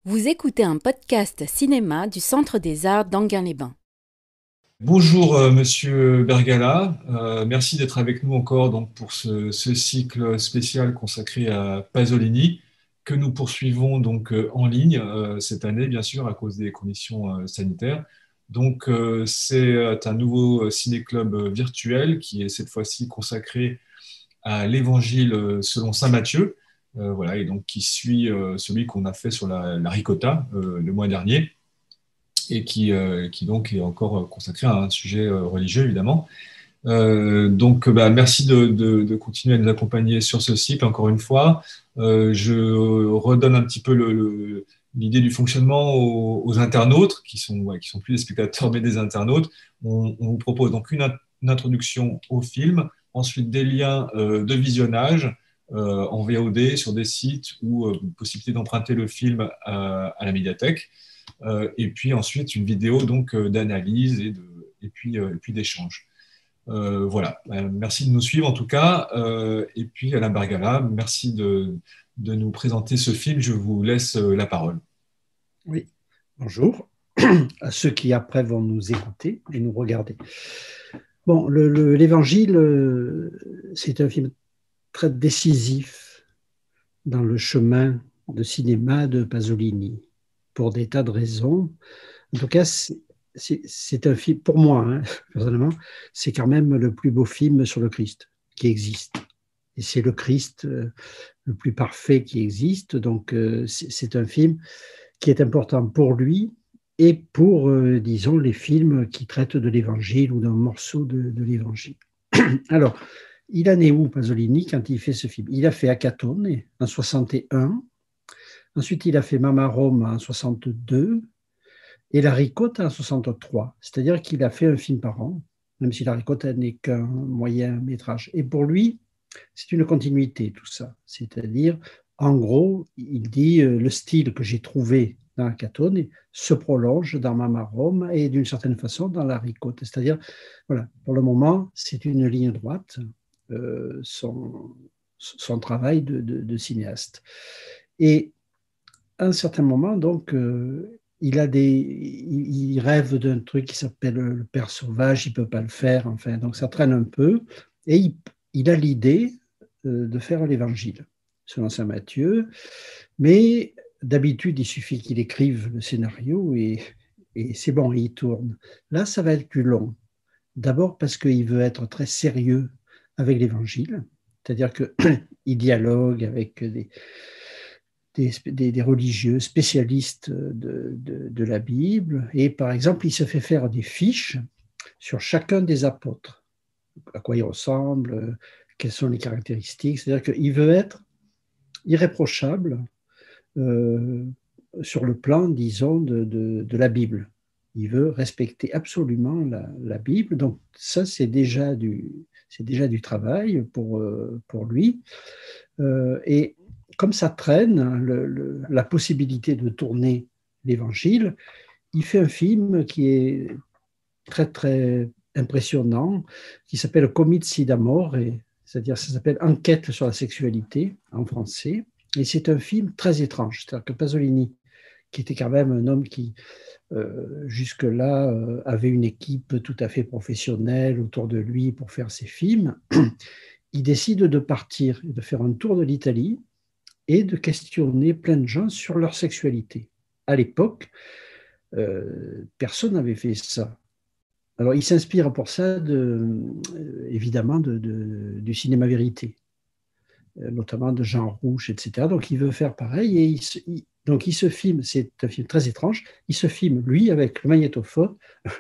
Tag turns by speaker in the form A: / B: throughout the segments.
A: Vous écoutez un podcast cinéma du Centre des Arts d'Enghien-les-Bains.
B: Bonjour Monsieur Bergala. Merci d'être avec nous encore donc, pour ce cycle spécial consacré à Pasolini que nous poursuivons donc en ligne cette année bien sûr à cause des conditions sanitaires. Donc c'est un nouveau ciné-club virtuel qui est cette fois-ci consacré à l'Évangile selon Saint Matthieu. Voilà, et donc qui suit celui qu'on a fait sur la ricotta le mois dernier et qui donc est encore consacré à un sujet religieux, évidemment. Merci de continuer à nous accompagner sur ce cycle, encore une fois. Je redonne un petit peu l'idée du fonctionnement aux internautes, qui sont plus des spectateurs, mais des internautes. On vous propose donc une introduction au film, ensuite des liens de visionnage en VOD sur des sites ou possibilité d'emprunter le film à la médiathèque. Et puis ensuite une vidéo donc d'analyse et puis d'échange. Voilà. Merci de nous suivre en tout cas. Et puis Alain Bergala, merci de nous présenter ce film. Je vous laisse la parole.
C: Oui, bonjour à ceux qui après vont nous écouter et nous regarder. Bon, l'Évangile, c'est un film très décisif dans le chemin de cinéma de Pasolini, pour des tas de raisons. En tout cas, c'est un film, pour moi, hein, personnellement, c'est quand même le plus beau film sur le Christ qui existe. Et c'est le Christ le plus parfait qui existe. Donc, c'est un film qui est important pour lui et pour, disons, les films qui traitent de l'Évangile ou d'un morceau de l'Évangile. Alors, il en est où, Pasolini, quand il fait ce film? Il a fait Acatone en 61, ensuite il a fait Mamma Rome en 62 et La Ricotta en 63. C'est-à-dire qu'il a fait un film par an, même si La Ricotta n'est qu'un moyen métrage. Et pour lui, c'est une continuité, tout ça. C'est-à-dire, en gros, il dit le style que j'ai trouvé dans Acatone se prolonge dans Mamma Rome et d'une certaine façon dans La Ricotta. C'est-à-dire, voilà, pour le moment, c'est une ligne droite, son travail de cinéaste. Et à un certain moment, donc, il rêve d'un truc qui s'appelle le Père Sauvage, il ne peut pas le faire, enfin, donc ça traîne un peu. Et il a l'idée de faire l'Évangile, selon saint Matthieu, mais d'habitude, il suffit qu'il écrive le scénario et c'est bon, il tourne. Là, ça va être plus long. D'abord parce qu'il veut être très sérieux avec l'Évangile, c'est-à-dire qu'il dialogue avec des religieux spécialistes de la Bible. Et par exemple, il se fait faire des fiches sur chacun des apôtres, à quoi ils ressemblent, quelles sont les caractéristiques. C'est-à-dire qu'il veut être irréprochable euh, sur le plan, disons, de la Bible. Il veut respecter absolument la Bible. Donc ça, c'est déjà du travail pour lui. Et comme ça traîne la possibilité de tourner l'Évangile, il fait un film qui est très, très impressionnant, qui s'appelle Comizi d'amore, c'est-à-dire ça s'appelle Enquête sur la sexualité en français. Et c'est un film très étrange. C'est-à-dire que Pasolini, qui était quand même un homme qui, jusque-là, avait une équipe tout à fait professionnelle autour de lui pour faire ses films, il décide de partir et de faire un tour de l'Italie et de questionner plein de gens sur leur sexualité. À l'époque, personne n'avait fait ça. Alors, il s'inspire pour ça, évidemment, du cinéma vérité, notamment de Jean Rouch, etc. Donc, il veut faire pareil et donc il se filme, c'est un film très étrange, il se filme, lui, avec le magnétophone,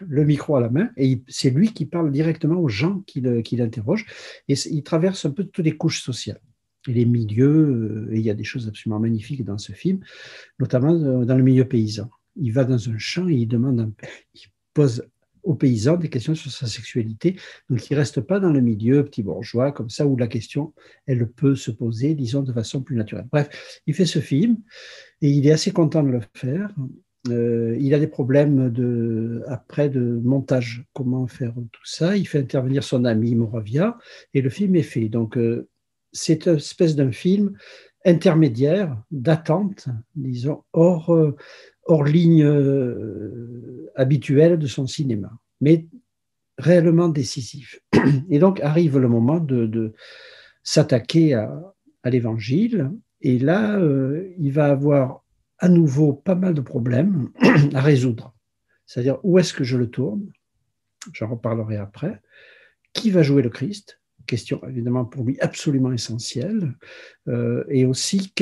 C: le micro à la main, et c'est lui qui parle directement aux gens qu'il interroge, et il traverse un peu toutes les couches sociales et les milieux, et il y a des choses absolument magnifiques dans ce film, notamment dans le milieu paysan. Il va dans un champ et il pose aux paysans des questions sur sa sexualité. Donc, il ne reste pas dans le milieu petit bourgeois, comme ça, où la question, elle peut se poser, disons, de façon plus naturelle. Bref, il fait ce film et il est assez content de le faire. Il a des problèmes après de montage, comment faire tout ça. Il fait intervenir son ami Moravia et le film est fait. Donc, c'est une espèce d'un film intermédiaire, d'attente, disons, hors ligne habituelle de son cinéma, mais réellement décisif. Et donc arrive le moment de s'attaquer à l'Évangile, et là, il va avoir à nouveau pas mal de problèmes à résoudre. C'est-à-dire, où est-ce que je le tourne? J'en reparlerai après. Qui va jouer le Christ? Question évidemment pour lui absolument essentielle. Et aussi,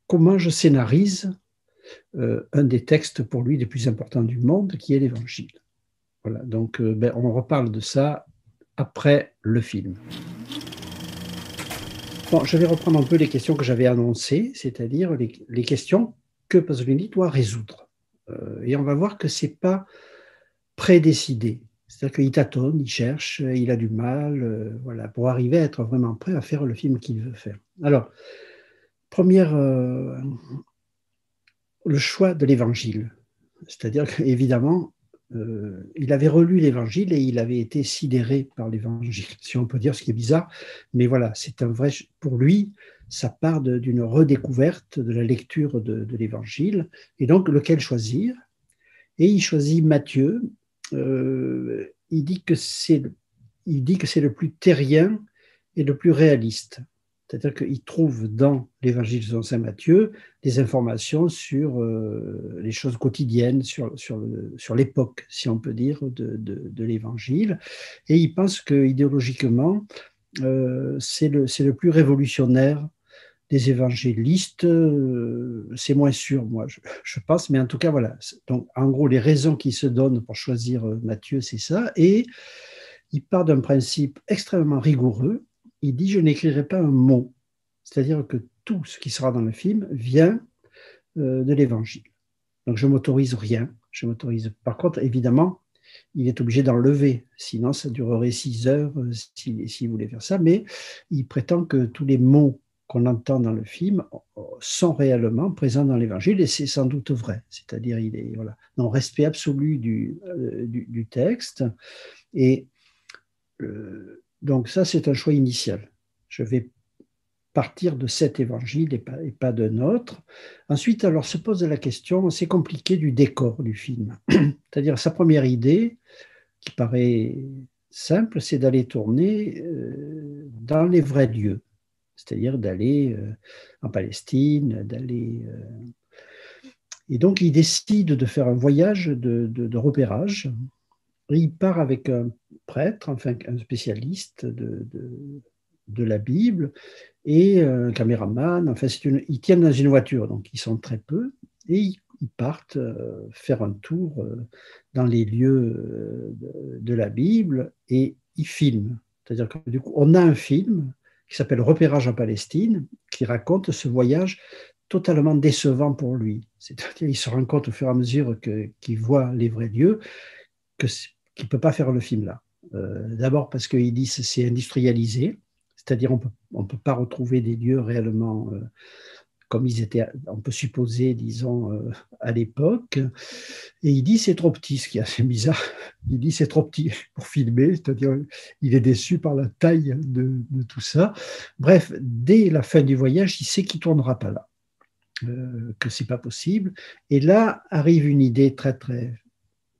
C: comment je scénarise un des textes pour lui les plus importants du monde, qui est l'Évangile. Voilà, donc on reparle de ça après le film. Bon, je vais reprendre un peu les questions que j'avais annoncées, c'est-à-dire les questions que Pasolini doit résoudre. Et on va voir que ce n'est pas prédécidé. C'est-à-dire qu'il tâtonne, il cherche, il a du mal, voilà, pour arriver à être vraiment prêt à faire le film qu'il veut faire. Alors, le choix de l'Évangile. C'est-à-dire qu'évidemment, il avait relu l'Évangile et il avait été sidéré par l'Évangile, si on peut dire, ce qui est bizarre. Mais voilà, c'est un vrai. Pour lui, ça part d'une redécouverte de la lecture de l'Évangile. Et donc, lequel choisir? Et il choisit Matthieu. Il dit que c'est le plus terrien et le plus réaliste. C'est-à-dire qu'il trouve dans l'Évangile selon saint Matthieu des informations sur les choses quotidiennes, sur l'époque, si on peut dire, de l'Évangile. Et il pense que idéologiquement, c'est le plus révolutionnaire des évangélistes. C'est moins sûr, moi, je pense, mais en tout cas, voilà. Donc, en gros, les raisons qu'il se donne pour choisir Matthieu, c'est ça. Et il part d'un principe extrêmement rigoureux. Il dit, je n'écrirai pas un mot. C'est-à-dire que tout ce qui sera dans le film vient de l'Évangile. Donc, je ne m'autorise rien. Par contre, évidemment, il est obligé d'enlever. Sinon, ça durerait 6 heures s'il voulait faire ça. Mais il prétend que tous les mots qu'on entend dans le film sont réellement présents dans l'Évangile, et c'est sans doute vrai. C'est-à-dire, il est dans respect absolu du texte. Et donc ça, c'est un choix initial. Je vais partir de cet évangile et pas d'un autre. Ensuite, alors se pose la question, c'est compliqué, du décor du film. C'est-à-dire, sa première idée, qui paraît simple, c'est d'aller tourner dans les vrais lieux. C'est-à-dire d'aller en Palestine, Et donc, il décide de faire un voyage de repérage. Il part avec un prêtre, enfin un spécialiste de la Bible, et un caméraman. Enfin, ils tiennent dans une voiture, donc ils sont très peu, et ils partent faire un tour dans les lieux de la Bible, et ils filment. C'est-à-dire que du coup, on a un film qui s'appelle Repérage en Palestine, qui raconte ce voyage totalement décevant pour lui. C'est-à-dire qu'il se rend compte au fur et à mesure qu'il voit les vrais lieux qu'il ne peut pas faire le film là. D'abord parce qu'il dit que c'est industrialisé, c'est-à-dire on peut pas retrouver des lieux réellement comme ils étaient, on peut supposer, disons, à l'époque. Et il dit c'est trop petit, ce qui est assez bizarre. Il dit c'est trop petit pour filmer, c'est-à-dire il est déçu par la taille de tout ça. Bref, dès la fin du voyage, il sait qu'il ne tournera pas là, que ce n'est pas possible. Et là arrive une idée très, très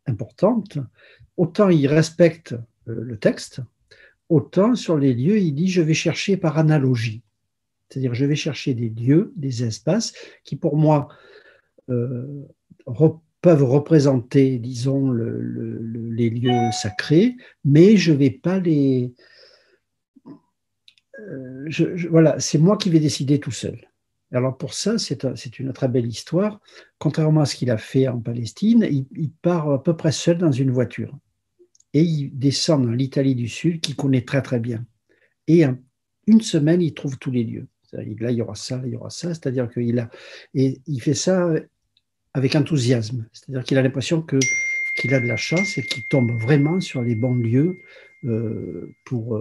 C: importante. Autant il respecte le texte, autant sur les lieux, il dit je vais chercher par analogie. C'est-à-dire je vais chercher des lieux, des espaces qui pour moi peuvent représenter, disons, les lieux sacrés, mais je ne vais pas les... voilà, c'est moi qui vais décider tout seul. Alors pour ça, c'est une très belle histoire. Contrairement à ce qu'il a fait en Palestine, il part à peu près seul dans une voiture. Et il descend dans l'Italie du Sud, qu'il connaît très très bien. Et en une semaine, il trouve tous les lieux. Là, il y aura ça, c'est-à-dire il fait ça avec enthousiasme. C'est-à-dire qu'il a l'impression qu'il a de la chance et qu'il tombe vraiment sur les bons lieux pour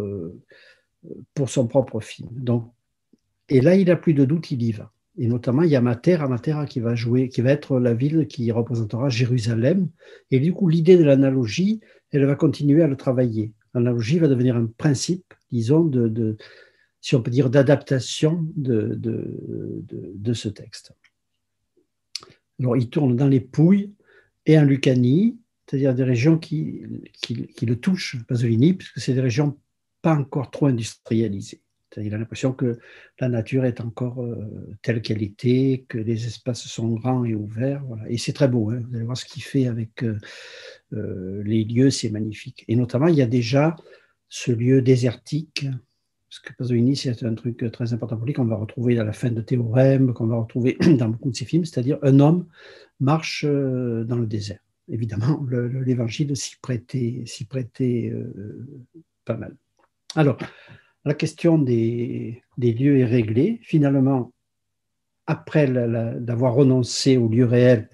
C: son propre film. Donc, et là, il n'a plus de doute, il y va. Et notamment, il y a Matera qui va être la ville qui représentera Jérusalem. Et du coup, l'idée de l'analogie, elle va continuer à le travailler. L'analogie va devenir un principe, disons, si on peut dire, d'adaptation de ce texte. Alors, il tourne dans les Pouilles et en Lucanie, c'est-à-dire des régions qui le touchent, Pasolini, puisque c'est des régions pas encore trop industrialisées. Il a l'impression que la nature est encore telle qu'elle était, que les espaces sont grands et ouverts. Voilà. Et c'est très beau, hein. Vous allez voir ce qu'il fait avec les lieux, c'est magnifique. Et notamment, il y a déjà ce lieu désertique, parce que Pasolini, c'est un truc très important pour lui, qu'on va retrouver à la fin de Théorème, qu'on va retrouver dans beaucoup de ses films, c'est-à-dire un homme marche dans le désert. Évidemment, l'évangile s'y prêtait pas mal. Alors, la question des lieux est réglée. Finalement, après d'avoir renoncé au lieu réel,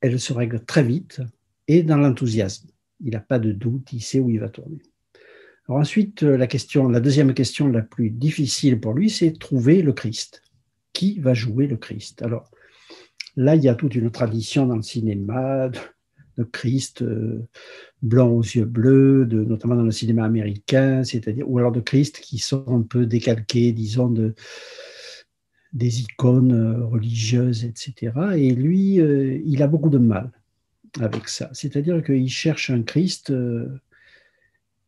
C: elle se règle très vite et dans l'enthousiasme. Il n'a pas de doute, il sait où il va tourner. Alors ensuite, la deuxième question la plus difficile pour lui, c'est trouver le Christ. Qui va jouer le Christ? Alors là, il y a toute une tradition dans le cinéma de Christ blanc aux yeux bleus, notamment dans le cinéma américain, c'est-à-dire, ou alors de Christ qui sont un peu décalqués, disons, des icônes religieuses, etc. Et lui, il a beaucoup de mal avec ça. C'est-à-dire qu'il cherche un Christ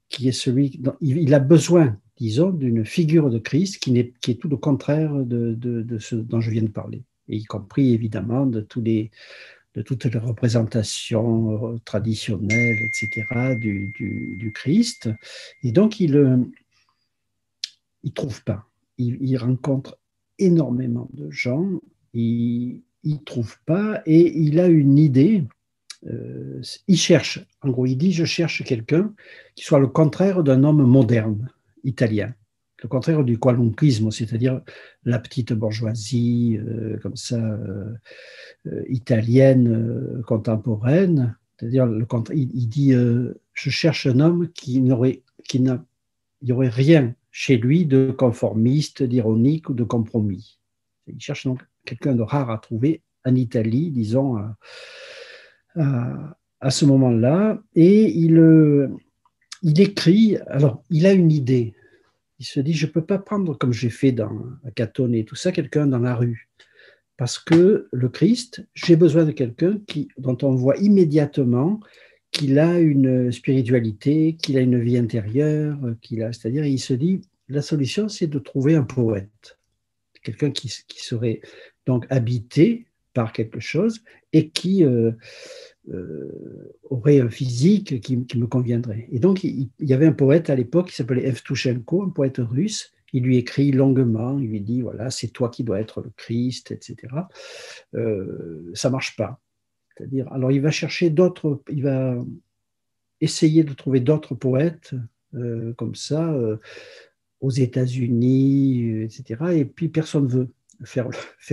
C: qui est celui dont il a besoin, disons, d'une figure de Christ qui est tout le contraire de ce dont je viens de parler, et y compris évidemment de toutes les représentations traditionnelles, etc., du Christ. Et donc, il ne trouve pas. Il rencontre énormément de gens, il ne trouve pas, et il a une idée. Il cherche, en gros, il dit, je cherche quelqu'un qui soit le contraire d'un homme moderne, italien, le contraire du qualunquisme, c'est-à-dire la petite bourgeoisie, comme ça, italienne, contemporaine. C'est-à-dire, il dit, je cherche un homme il n'y aurait rien chez lui de conformiste, d'ironique ou de compromis. Il cherche donc quelqu'un de rare à trouver en Italie, disons, à ce moment-là, et il écrit, alors il a une idée, il se dit, je ne peux pas prendre, comme j'ai fait dans Catone et tout ça, quelqu'un dans la rue, parce que le Christ, j'ai besoin de quelqu'un dont on voit immédiatement qu'il a une spiritualité, qu'il a une vie intérieure, c'est-à-dire, il se dit, la solution, c'est de trouver un poète, quelqu'un qui serait donc habité par quelque chose et qui aurait un physique qui me conviendrait. Et donc, il y avait un poète à l'époque qui s'appelait Evtushenko, un poète russe. Il lui écrit longuement, il lui dit, voilà, c'est toi qui dois être le Christ, etc. Ça ne marche pas. C'est-à-dire, alors il va essayer de trouver d'autres poètes comme ça, aux États-Unis, etc. Et puis personne ne veut faire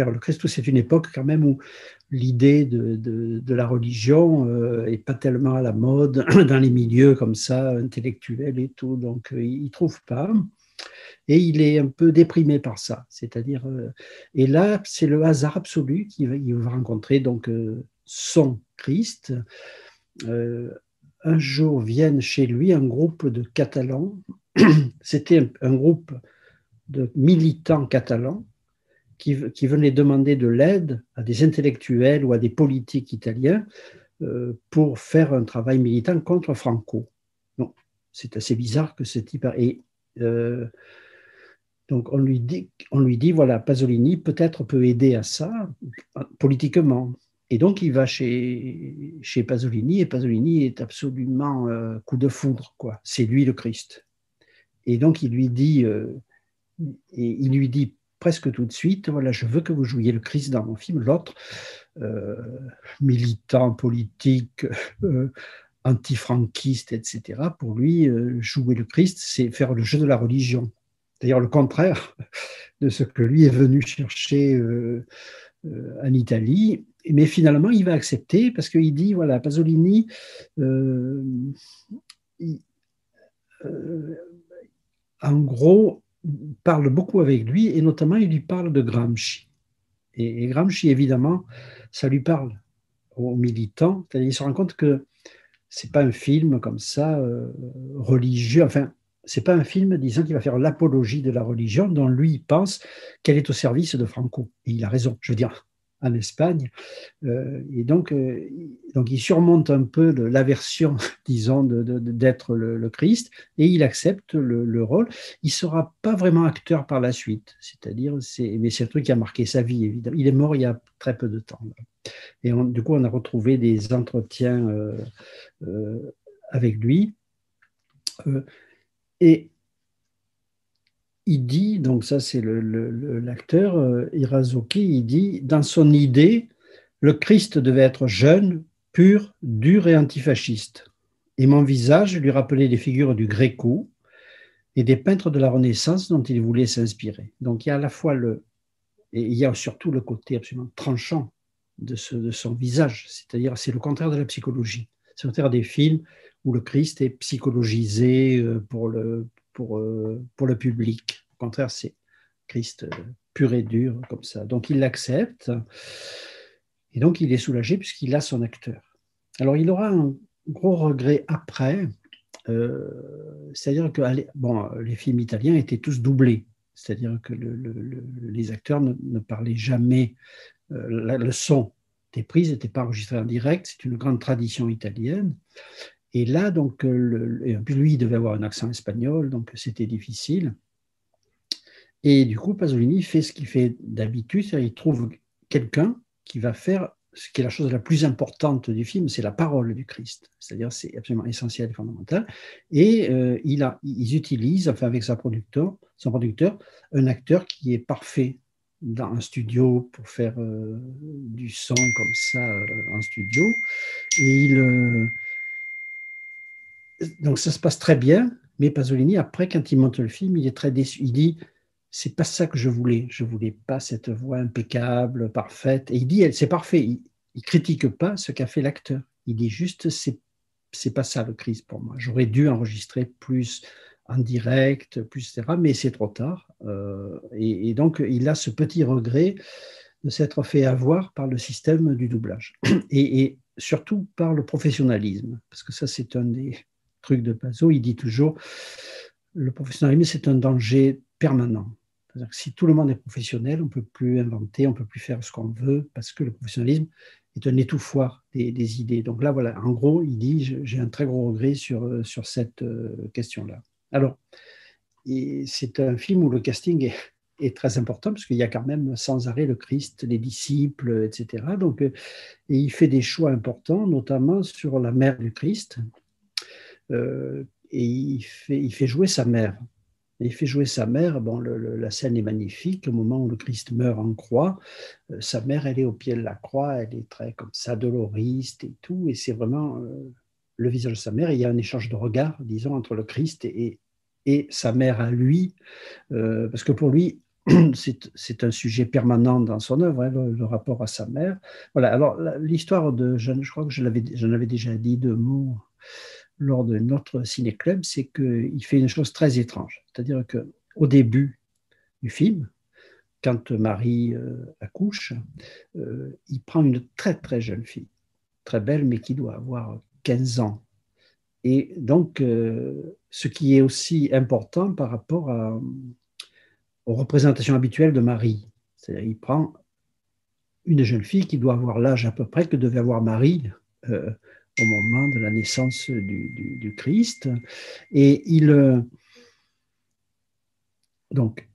C: le Christ. C'est une époque quand même où l'idée de la religion n'est pas tellement à la mode dans les milieux comme ça, intellectuels et tout. Donc, il ne trouve pas. Et il est un peu déprimé par ça. C'est-à-dire, et là, c'est le hasard absolu qu'il va rencontrer donc, son Christ. Un jour viennent chez lui un groupe de Catalans. C'était un groupe de militants catalans qui venaient demander de l'aide à des intellectuels ou à des politiques italiens pour faire un travail militant contre Franco. Donc, c'est assez bizarre que ce type... donc, on lui dit, voilà, Pasolini peut-être peut aider à ça politiquement. Et donc, il va chez Pasolini, et Pasolini est absolument coup de foudre, quoi. C'est lui le Christ. Et donc, il lui dit presque tout de suite, voilà, je veux que vous jouiez le Christ dans mon film. L'autre, militant politique, anti-franquiste, etc., pour lui, jouer le Christ, c'est faire le jeu de la religion. D'ailleurs, le contraire de ce que lui est venu chercher en Italie. Mais finalement, il va accepter parce qu'il dit, voilà, Pasolini, en gros, parle beaucoup avec lui et notamment, il lui parle de Gramsci. Et Gramsci, évidemment, ça lui parle aux militants. Il se rend compte que ce n'est pas un film comme ça, religieux. Enfin, c'est pas un film disant qu'il va faire l'apologie de la religion dont lui il pense qu'elle est au service de Franco. Et il a raison. Je veux dire, en Espagne. Et donc il surmonte un peu l'aversion, disons, d'être le Christ, et il accepte le rôle. Il ne sera pas vraiment acteur par la suite, c'est-à-dire, mais c'est un truc qui a marqué sa vie, évidemment. Il est mort il y a très peu de temps. Et du coup, on a retrouvé des entretiens avec lui. Et il dit, donc ça c'est l'acteur Irazuki, il dit, dans son idée, le Christ devait être jeune, pur, dur et antifasciste. Et mon visage lui rappelait les figures du Gréco et des peintres de la Renaissance dont il voulait s'inspirer. Donc il y a à la fois et il y a surtout le côté absolument tranchant de son visage, c'est-à-dire c'est le contraire de la psychologie. C'est le contraire des films où le Christ est psychologisé pour le public. Au contraire, c'est Christ pur et dur, comme ça. Donc il l'accepte, et donc il est soulagé puisqu'il a son acteur. Alors il aura un gros regret après, c'est-à-dire que les films italiens étaient tous doublés, c'est-à-dire que les acteurs ne parlaient jamais, le son des prises n'était pas enregistré en direct, c'est une grande tradition italienne. Et là, donc, lui, il devait avoir un accent espagnol, donc c'était difficile. Et du coup, Pasolini fait ce qu'il fait d'habitude, c'est-à-dire il trouve quelqu'un qui va faire ce qui est la chose la plus importante du film, c'est la parole du Christ. C'est-à-dire, c'est absolument essentiel et fondamental. Et ils utilisent, enfin avec son producteur, un acteur qui est parfait dans un studio pour faire du son comme ça en studio. Et donc ça se passe très bien, mais Pasolini, après, quand il monte le film, il est très déçu. Il dit, c'est pas ça que je voulais. Je voulais pas cette voix impeccable, parfaite. Et il dit, c'est parfait. Il critique pas ce qu'a fait l'acteur. Il dit juste, c'est pas ça le Christ pour moi. J'aurais dû enregistrer plus en direct, plus, etc. Mais c'est trop tard. Et donc, il a ce petit regret de s'être fait avoir par le système du doublage. Et surtout par le professionnalisme. Parce que ça, c'est un des trucs de Paso. Il dit toujours, le professionnalisme, c'est un danger permanent. C'est-à-dire que si tout le monde est professionnel, on ne peut plus inventer, on ne peut plus faire ce qu'on veut, parce que le professionnalisme est un étouffoir des idées. Donc là, voilà, en gros, il dit, j'ai un très gros regret sur cette question-là. Alors, c'est un film où le casting est très important, parce qu'il y a quand même sans arrêt le Christ, les disciples, etc. Donc, et il fait des choix importants, notamment sur la mère du Christ, et il fait jouer sa mère. Et il fait jouer sa mère. Bon, la scène est magnifique. Au moment où le Christ meurt en croix, sa mère, elle est au pied de la croix, elle est très comme ça, doloriste et tout. Et c'est vraiment le visage de sa mère. Et il y a un échange de regards, disons, entre le Christ et sa mère à lui, parce que pour lui, c'est un sujet permanent dans son œuvre, hein, le rapport à sa mère. Voilà. Alors, l'histoire je crois que j'en avais déjà dit 2 mots lors de notre ciné-club, c'est qu'il fait une chose très étrange. C'est-à-dire qu'au début du film, quand Marie accouche, il prend une très très jeune fille, très belle, mais qui doit avoir 15 ans. Et donc, ce qui est aussi important par rapport aux représentations habituelles de Marie. C'est-à-dire qu'il prend une jeune fille qui doit avoir l'âge à peu près que devait avoir Marie au moment de la naissance du Christ. Et donc,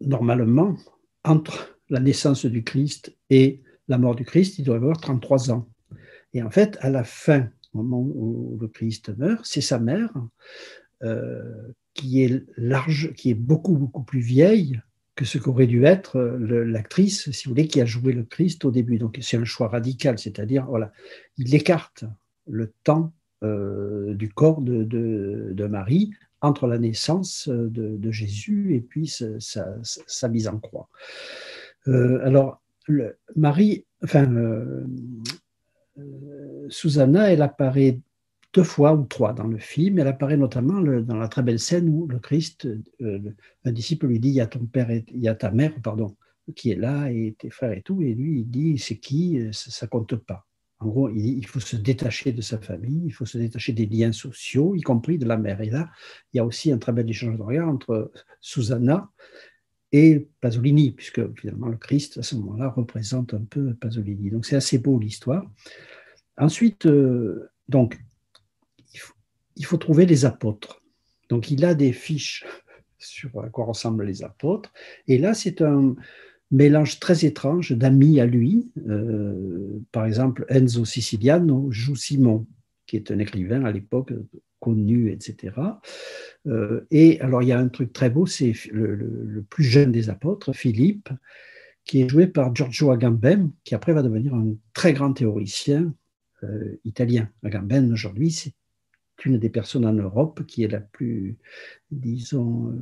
C: normalement, entre la naissance du Christ et la mort du Christ, il doit avoir 33 ans. Et en fait, à la fin, au moment où le Christ meurt, c'est sa mère qui est beaucoup, beaucoup plus vieille que ce qu'aurait dû être l'actrice, si vous voulez, qui a joué le Christ au début. Donc c'est un choix radical, c'est-à-dire, voilà, il écarte le temps du corps de Marie entre la naissance de Jésus et puis sa mise en croix. Alors, Susanna, elle apparaît 2 fois ou 3 dans le film. Elle apparaît notamment dans la très belle scène où le Christ, un disciple lui dit, il y a ton père, il y a ta mère, pardon, qui est là, et tes frères et tout. Et lui, il dit, c'est qui? Ça compte pas. En gros, il faut se détacher de sa famille, il faut se détacher des liens sociaux, y compris de la mère. Et là, il y a aussi un très bel échange de regard entre Susanna et Pasolini, puisque finalement le Christ, à ce moment-là, représente un peu Pasolini. Donc c'est assez beau l'histoire. Ensuite, donc, il faut trouver les apôtres. Donc il a des fiches sur à quoi ressemblent les apôtres. Et là, c'est un mélange très étrange d'amis à lui. Par exemple, Enzo Siciliano joue Simon, qui est un écrivain à l'époque connu, etc. Et alors, il y a un truc très beau, c'est le plus jeune des apôtres, Philippe, qui est joué par Giorgio Agamben, qui après va devenir un très grand théoricien italien. Agamben, aujourd'hui, c'est une des personnes en Europe qui est la plus, disons,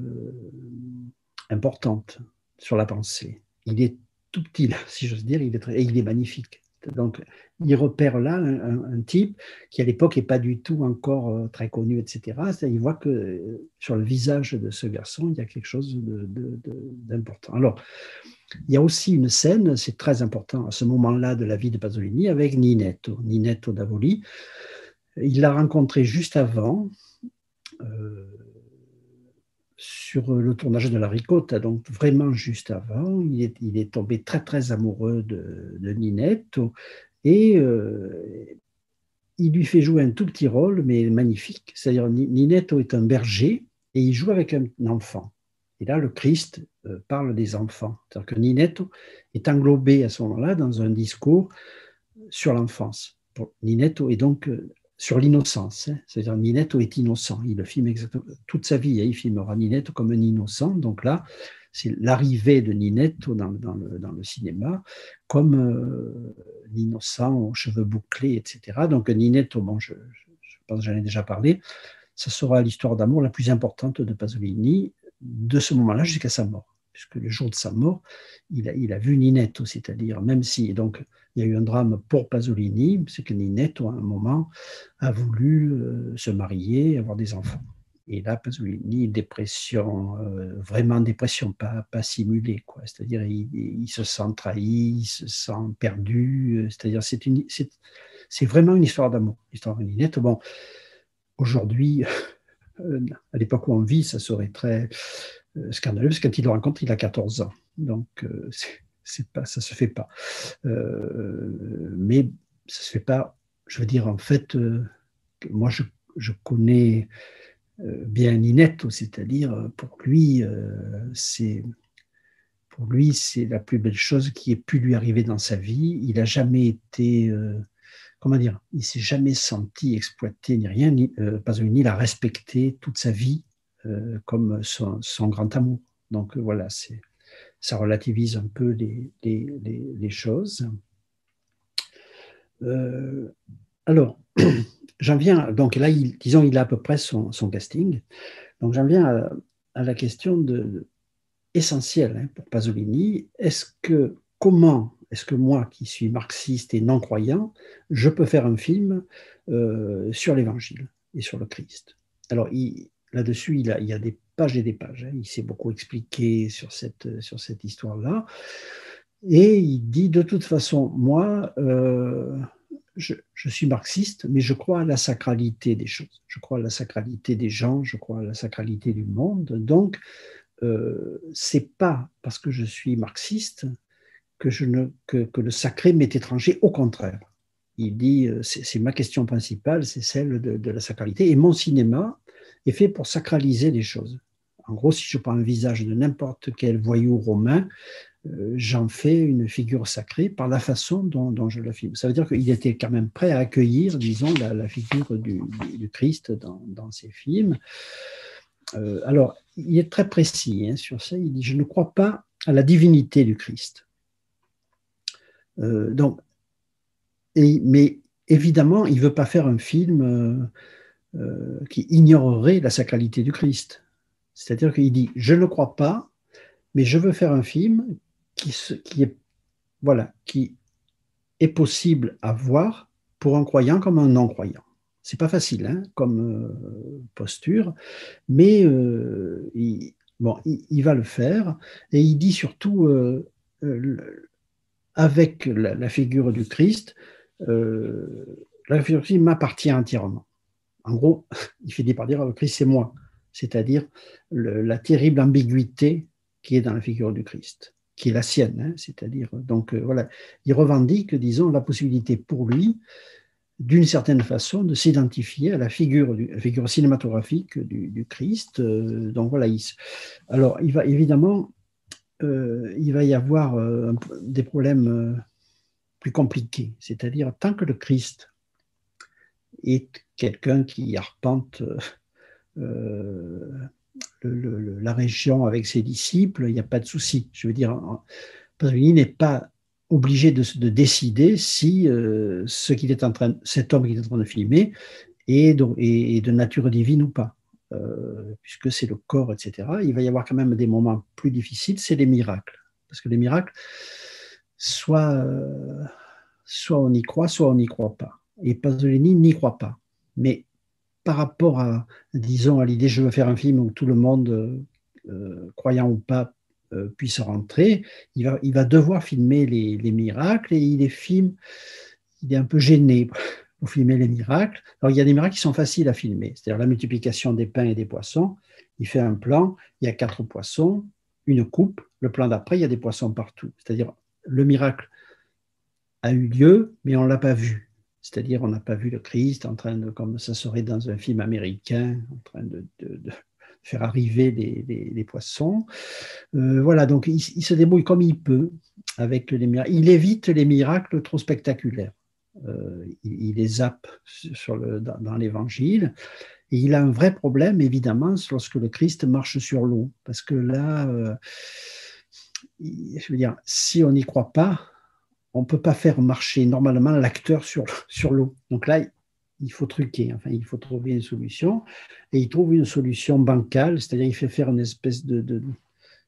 C: importante sur la pensée. Il est tout petit, là, si j'ose dire, et il est magnifique. Donc, il repère là un type qui, à l'époque, n'est pas du tout encore très connu, etc. Il voit que sur le visage de ce garçon, il y a quelque chose d'important. Alors, il y a aussi une scène, c'est très important à ce moment-là de la vie de Pasolini, avec Ninetto d'Avoli. Il l'a rencontré juste avant, sur le tournage de La Ricotta, donc vraiment juste avant. Il est tombé très, très amoureux de Ninetto et il lui fait jouer un tout petit rôle, mais magnifique. C'est-à-dire, Ninetto est un berger et il joue avec un enfant. Et là, le Christ parle des enfants. C'est-à-dire que Ninetto est englobé à ce moment-là dans un discours sur l'enfance. Ninetto est donc sur l'innocence. C'est-à-dire Ninetto est innocent. Il le filme exactement toute sa vie. Il filmera Ninetto comme un innocent. Donc là, c'est l'arrivée de Ninetto dans le cinéma comme l'innocent aux cheveux bouclés, etc. Donc Ninetto, bon, je pense que j'en ai déjà parlé, ça sera l'histoire d'amour la plus importante de Pasolini de ce moment-là jusqu'à sa mort. Puisque le jour de sa mort, il a vu Ninetto, c'est-à-dire, même si donc il y a eu un drame pour Pasolini, c'est que Ninetto, à un moment, a voulu se marier, avoir des enfants. Et là, Pasolini, dépression, vraiment dépression, pas simulée, quoi. C'est-à-dire, il se sent trahi, il se sent perdu. C'est-à-dire, c'est vraiment une histoire d'amour, l'histoire de Ninetto. Bon, aujourd'hui, à l'époque où on vit, ça serait très scandaleux, parce que quand il le rencontre, il a 14 ans. Donc, ça ne se fait pas. Mais ça ne se fait pas, je veux dire, en fait, moi, je connais bien Ninetto, c'est-à-dire, pour lui, c'est la plus belle chose qui ait pu lui arriver dans sa vie. Il n'a jamais été, comment dire, il ne s'est jamais senti exploité ni rien. Pasolini l'a respecté toute sa vie comme son grand amour. Donc voilà, ça relativise un peu les choses. Alors, j'en viens, donc là, disons, il a à peu près son casting. Donc j'en viens à la question essentielle pour Pasolini. Comment est-ce que moi, qui suis marxiste et non-croyant, je peux faire un film sur l'Évangile et sur le Christ? Alors, là-dessus, il y a des pages et des pages. Il s'est beaucoup expliqué sur cette histoire-là. Et il dit, de toute façon, moi, je suis marxiste, mais je crois à la sacralité des choses. Je crois à la sacralité des gens, je crois à la sacralité du monde. Donc, c'est pas parce que je suis marxiste que le sacré m'est étranger, au contraire. Il dit, c'est ma question principale, c'est celle de la sacralité. Et mon cinéma est fait pour sacraliser les choses. En gros, si je prends un visage de n'importe quel voyou romain, j'en fais une figure sacrée par la façon dont je la filme. Ça veut dire qu'il était quand même prêt à accueillir, disons, la figure du Christ dans ses films. Alors, il est très précis sur ça. Il dit, je ne crois pas à la divinité du Christ. Mais évidemment, il ne veut pas faire un film qui ignorerait la sacralité du Christ. C'est-à-dire qu'il dit, je ne crois pas, mais je veux faire un film qui est possible à voir pour un croyant comme un non-croyant. C'est pas facile comme posture, mais il va le faire, et il dit surtout avec la figure du Christ, la figure du Christ m'appartient entièrement. En gros, il finit par dire le Christ, c'est moi. C'est-à-dire la terrible ambiguïté qui est dans la figure du Christ, qui est la sienne. Hein, c'est-à-dire, donc voilà, il revendique, disons, la possibilité pour lui, d'une certaine façon, de s'identifier à la figure cinématographique du Christ. Donc voilà, alors il va évidemment, il va y avoir des problèmes plus compliqués. C'est-à-dire, tant que le Christ est quelqu'un qui arpente la région avec ses disciples, il n'y a pas de souci. Je veux dire, Pasolini n'est pas obligé de décider si cet homme qu'il est en train de filmer est de nature divine ou pas, puisque c'est le corps, etc. Il va y avoir quand même des moments plus difficiles, c'est les miracles. Parce que les miracles, soit on y croit, soit on n'y croit pas. Et Pasolini n'y croit pas. Mais par rapport à, disons, à l'idée je veux faire un film où tout le monde, croyant ou pas, puisse rentrer, il va devoir filmer les miracles et il les filme, il est un peu gêné pour filmer les miracles. Alors il y a des miracles qui sont faciles à filmer, c'est-à-dire la multiplication des pains et des poissons. Il fait un plan, il y a 4 poissons, une coupe, le plan d'après, il y a des poissons partout. C'est-à-dire le miracle a eu lieu, mais on ne l'a pas vu. C'est-à-dire, on n'a pas vu le Christ en train de, comme ça serait dans un film américain, en train de faire arriver les poissons. Voilà, donc il se débrouille comme il peut avec les miracles. Il évite les miracles trop spectaculaires. Il les zappe dans l'Évangile. Et il a un vrai problème, évidemment, lorsque le Christ marche sur l'eau. Parce que là, je veux dire, si on n'y croit pas, on ne peut pas faire marcher normalement l'acteur sur l'eau. Donc là, il faut truquer, enfin, il faut trouver une solution. Et il trouve une solution bancale, c'est-à-dire il fait faire une espèce de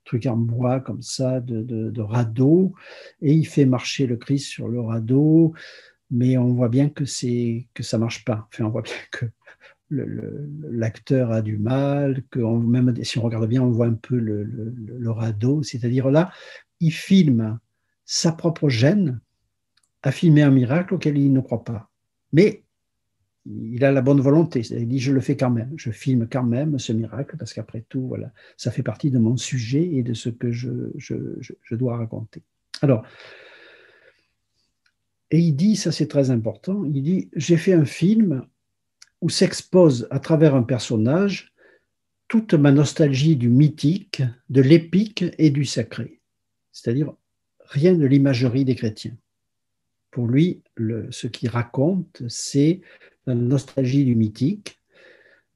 C: truc en bois comme ça, de radeau, et il fait marcher le Christ sur le radeau, mais on voit bien que ça ne marche pas. Enfin, on voit bien que l'acteur a du mal, que même si on regarde bien, on voit un peu le radeau, c'est-à-dire là, il filme sa propre gêne à filmer un miracle auquel il ne croit pas. Mais il a la bonne volonté, il dit je le fais quand même, je filme quand même ce miracle parce qu'après tout, voilà, ça fait partie de mon sujet et de ce que je dois raconter. Alors, et il dit, ça c'est très important, il dit j'ai fait un film où s'expose à travers un personnage toute ma nostalgie du mythique, de l'épique et du sacré. C'est-à-dire rien de l'imagerie des chrétiens. Pour lui, ce qu'il raconte, c'est la nostalgie du mythique,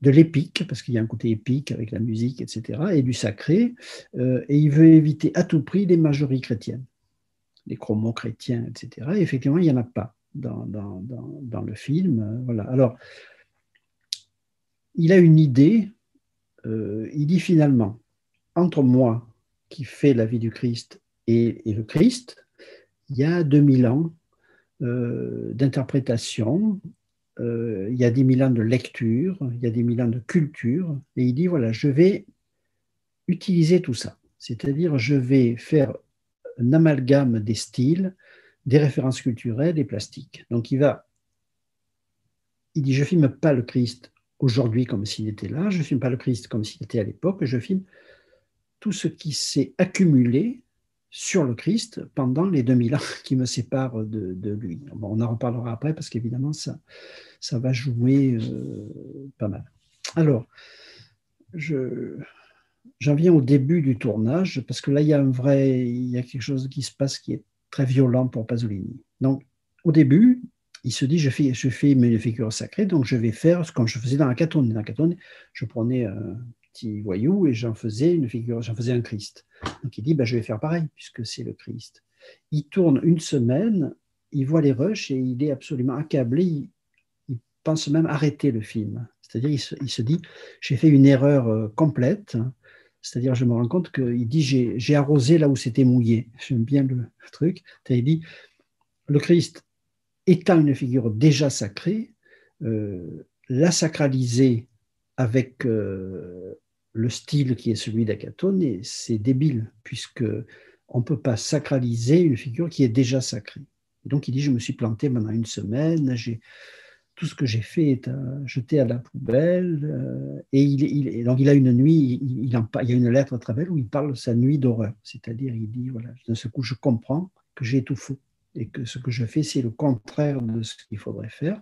C: de l'épique, parce qu'il y a un côté épique avec la musique, etc., et du sacré, et il veut éviter à tout prix l'imagerie chrétienne, les chromos chrétiens, etc. Et effectivement, il n'y en a pas dans le film. Voilà. Alors, il a une idée, il dit finalement, entre moi, qui fais la vie du Christ, et le Christ, il y a 2000 ans d'interprétation, il y a 10 000 ans de lecture, il y a 10 000 ans de culture, et il dit, voilà, je vais utiliser tout ça. C'est-à-dire, je vais faire un amalgame des styles, des références culturelles et plastiques. Donc, il dit, je ne filme pas le Christ aujourd'hui comme s'il était là, je ne filme pas le Christ comme s'il était à l'époque, je filme tout ce qui s'est accumulé sur le Christ pendant les 2000 ans qui me séparent de lui. Bon, on en reparlera après parce qu'évidemment, ça va jouer pas mal. Alors, j'en viens au début du tournage parce que là, il y a quelque chose qui se passe qui est très violent pour Pasolini. Donc, au début, il se dit, je fais mes figures sacrées, donc je vais faire comme je faisais dans la Catone. Dans la Catone, je prenais un petit voyou et j'en faisais un Christ. Donc il dit, je vais faire pareil, puisque c'est le Christ. Il tourne une semaine, il voit les rushs et il est absolument accablé, il pense même arrêter le film. C'est-à-dire, il se dit, j'ai fait une erreur complète, c'est-à-dire, je me rends compte qu'il dit, j'ai arrosé là où c'était mouillé. J'aime bien le truc. Il dit, le Christ étant une figure déjà sacrée, la sacraliser avec le style qui est celui d'Acatone, c'est débile, puisque on ne peut pas sacraliser une figure qui est déjà sacrée. Et donc il dit, je me suis planté pendant une semaine, tout ce que j'ai fait est jeté à la poubelle. Et donc il a une nuit, il y a une lettre très belle où il parle de sa nuit d'horreur. C'est-à-dire, il dit, voilà, d'un seul coup, je comprends que j'ai tout faux et que ce que je fais, c'est le contraire de ce qu'il faudrait faire.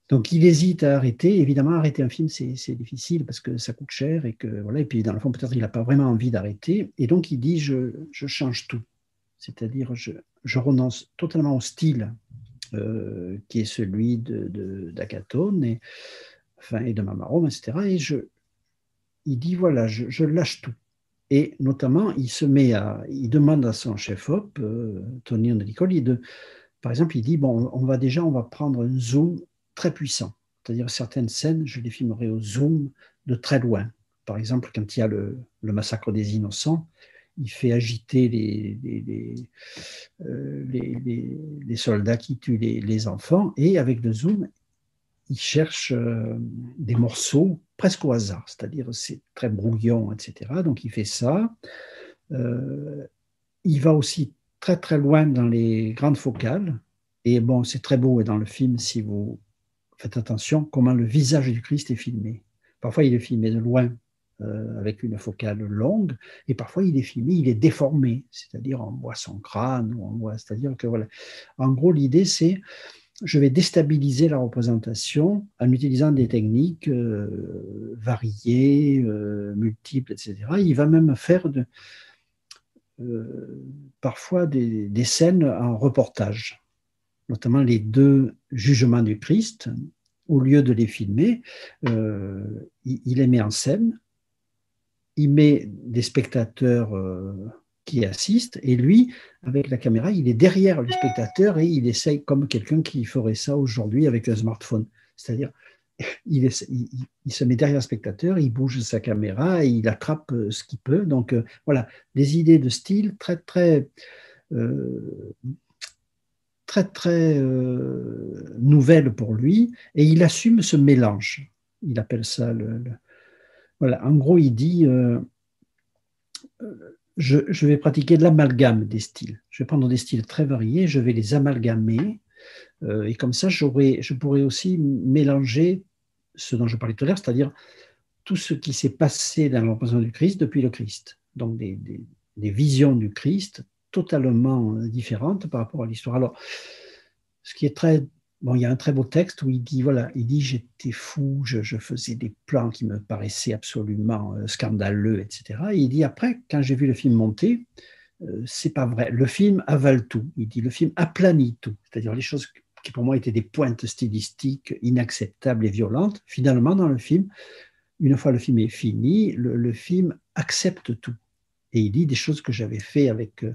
C: Donc il hésite à arrêter. Évidemment, arrêter un film, c'est difficile parce que ça coûte cher et que voilà. Et puis dans le fond, peut-être il n'a pas vraiment envie d'arrêter. Et donc il dit, je change tout. C'est-à-dire, je renonce totalement au style qui est celui d'Akatone et de Mamarome, etc. Et il dit, voilà, je lâche tout. Et notamment, il demande à son chef-op, Tony Nicole, par exemple, il dit, bon, on va prendre un zoom très puissant. C'est-à-dire certaines scènes, je les filmerai au zoom de très loin. Par exemple, quand il y a le massacre des innocents, il fait agiter les soldats qui tuent les enfants, et avec le zoom, il cherche des morceaux presque au hasard, c'est-à-dire c'est très brouillon, etc. Donc il fait ça. Il va aussi très très loin dans les grandes focales, et bon, c'est très beau, et dans le film, si vous faites attention, comment le visage du Christ est filmé. Parfois, il est filmé de loin, avec une focale longue, et parfois il est filmé, il est déformé, c'est-à-dire on voit son crâne, c'est-à-dire que voilà. En gros, l'idée c'est, je vais déstabiliser la représentation en utilisant des techniques variées, multiples, etc. Il va même faire parfois des scènes en reportage, notamment les 2 jugements du Christ. Au lieu de les filmer, il les met en scène. Il met des spectateurs qui assistent, et lui, avec la caméra, il est derrière le spectateur et il essaye comme quelqu'un qui ferait ça aujourd'hui avec un smartphone. C'est-à-dire, il se met derrière le spectateur, il bouge sa caméra et il attrape ce qu'il peut. Donc voilà, des idées de style très, très, très, très nouvelles pour lui, et il assume ce mélange. Il appelle ça voilà. En gros, il dit je vais pratiquer l'amalgame des styles. Je vais prendre des styles très variés, je vais les amalgamer, et comme ça, je pourrais aussi mélanger ce dont je parlais tout à l'heure, c'est-à-dire tout ce qui s'est passé dans la représentation du Christ depuis le Christ. Donc des visions du Christ totalement différentes par rapport à l'histoire. Alors, ce qui est très... Bon, il y a un très beau texte où il dit, voilà, il dit, j'étais fou, je faisais des plans qui me paraissaient absolument scandaleux, etc. Et il dit, après, quand j'ai vu le film monter, c'est pas vrai. Le film avale tout. Il dit, le film aplanit tout. C'est-à-dire les choses qui pour moi étaient des pointes stylistiques inacceptables et violentes. Finalement, dans le film, une fois le film est fini, le film accepte tout. Et il dit des choses que j'avais fait avec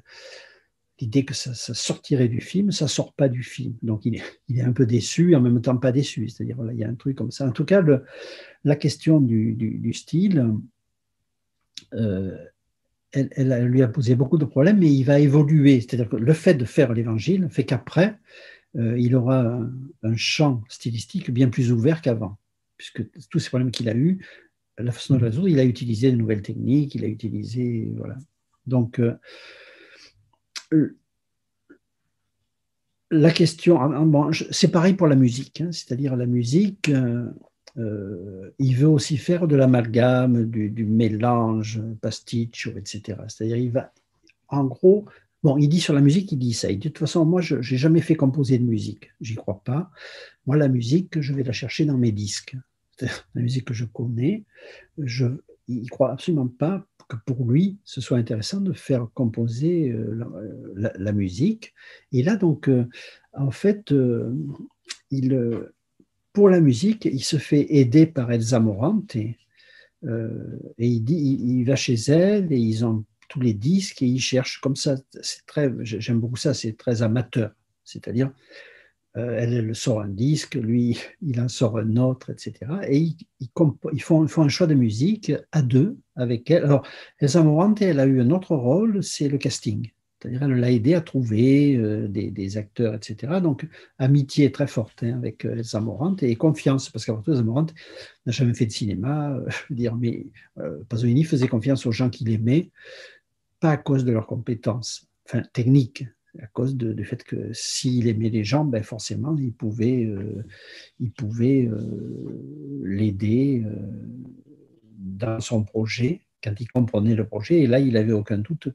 C: l'idée que ça sortirait du film, ça ne sort pas du film. Donc il est un peu déçu et en même temps pas déçu. C'est-à-dire, voilà, il y a un truc comme ça. En tout cas, la question du style, elle lui a posé beaucoup de problèmes, mais il va évoluer. C'est-à-dire que le fait de faire l'évangile fait qu'après, il aura un champ stylistique bien plus ouvert qu'avant, puisque tous ces problèmes qu'il a eus, la façon de les résoudre, il a utilisé de nouvelles techniques, il a utilisé... Voilà. Donc, la question, bon, c'est pareil pour la musique, hein, c'est-à-dire la musique, il veut aussi faire de l'amalgame, du mélange, pasticcio, etc. C'est-à-dire, il va, en gros, bon, il dit sur la musique, il dit ça. Il dit, de toute façon, moi, je n'ai jamais fait composer de musique, j'y crois pas. Moi, la musique, je vais la chercher dans mes disques. C'est-à-dire, la musique que je connais, il ne croit absolument pas que pour lui, ce soit intéressant de faire composer la musique. Et là, donc, en fait, pour la musique, il se fait aider par Elsa Morante, et il dit, il va chez elle et ils ont tous les disques et ils cherchent comme ça. J'aime beaucoup ça, c'est très amateur. C'est-à-dire, elle sort un disque, lui, il en sort un autre, etc. Et ils font un choix de musique à 2 avec elle. Alors, Elsa Morante, elle a eu un autre rôle, c'est le casting. C'est-à-dire, elle l'a aidé à trouver des acteurs, etc. Donc, amitié très forte, hein, avec Elsa Morante, et confiance, parce qu'après tout, Elsa Morante n'a jamais fait de cinéma. Je veux dire, mais Pasolini faisait confiance aux gens qu'il aimait, pas à cause de leurs compétences, enfin, techniques. à cause du fait que s'il aimait les gens, ben forcément, il pouvait l'aider dans son projet, quand il comprenait le projet. Et là, il n'avait aucun doute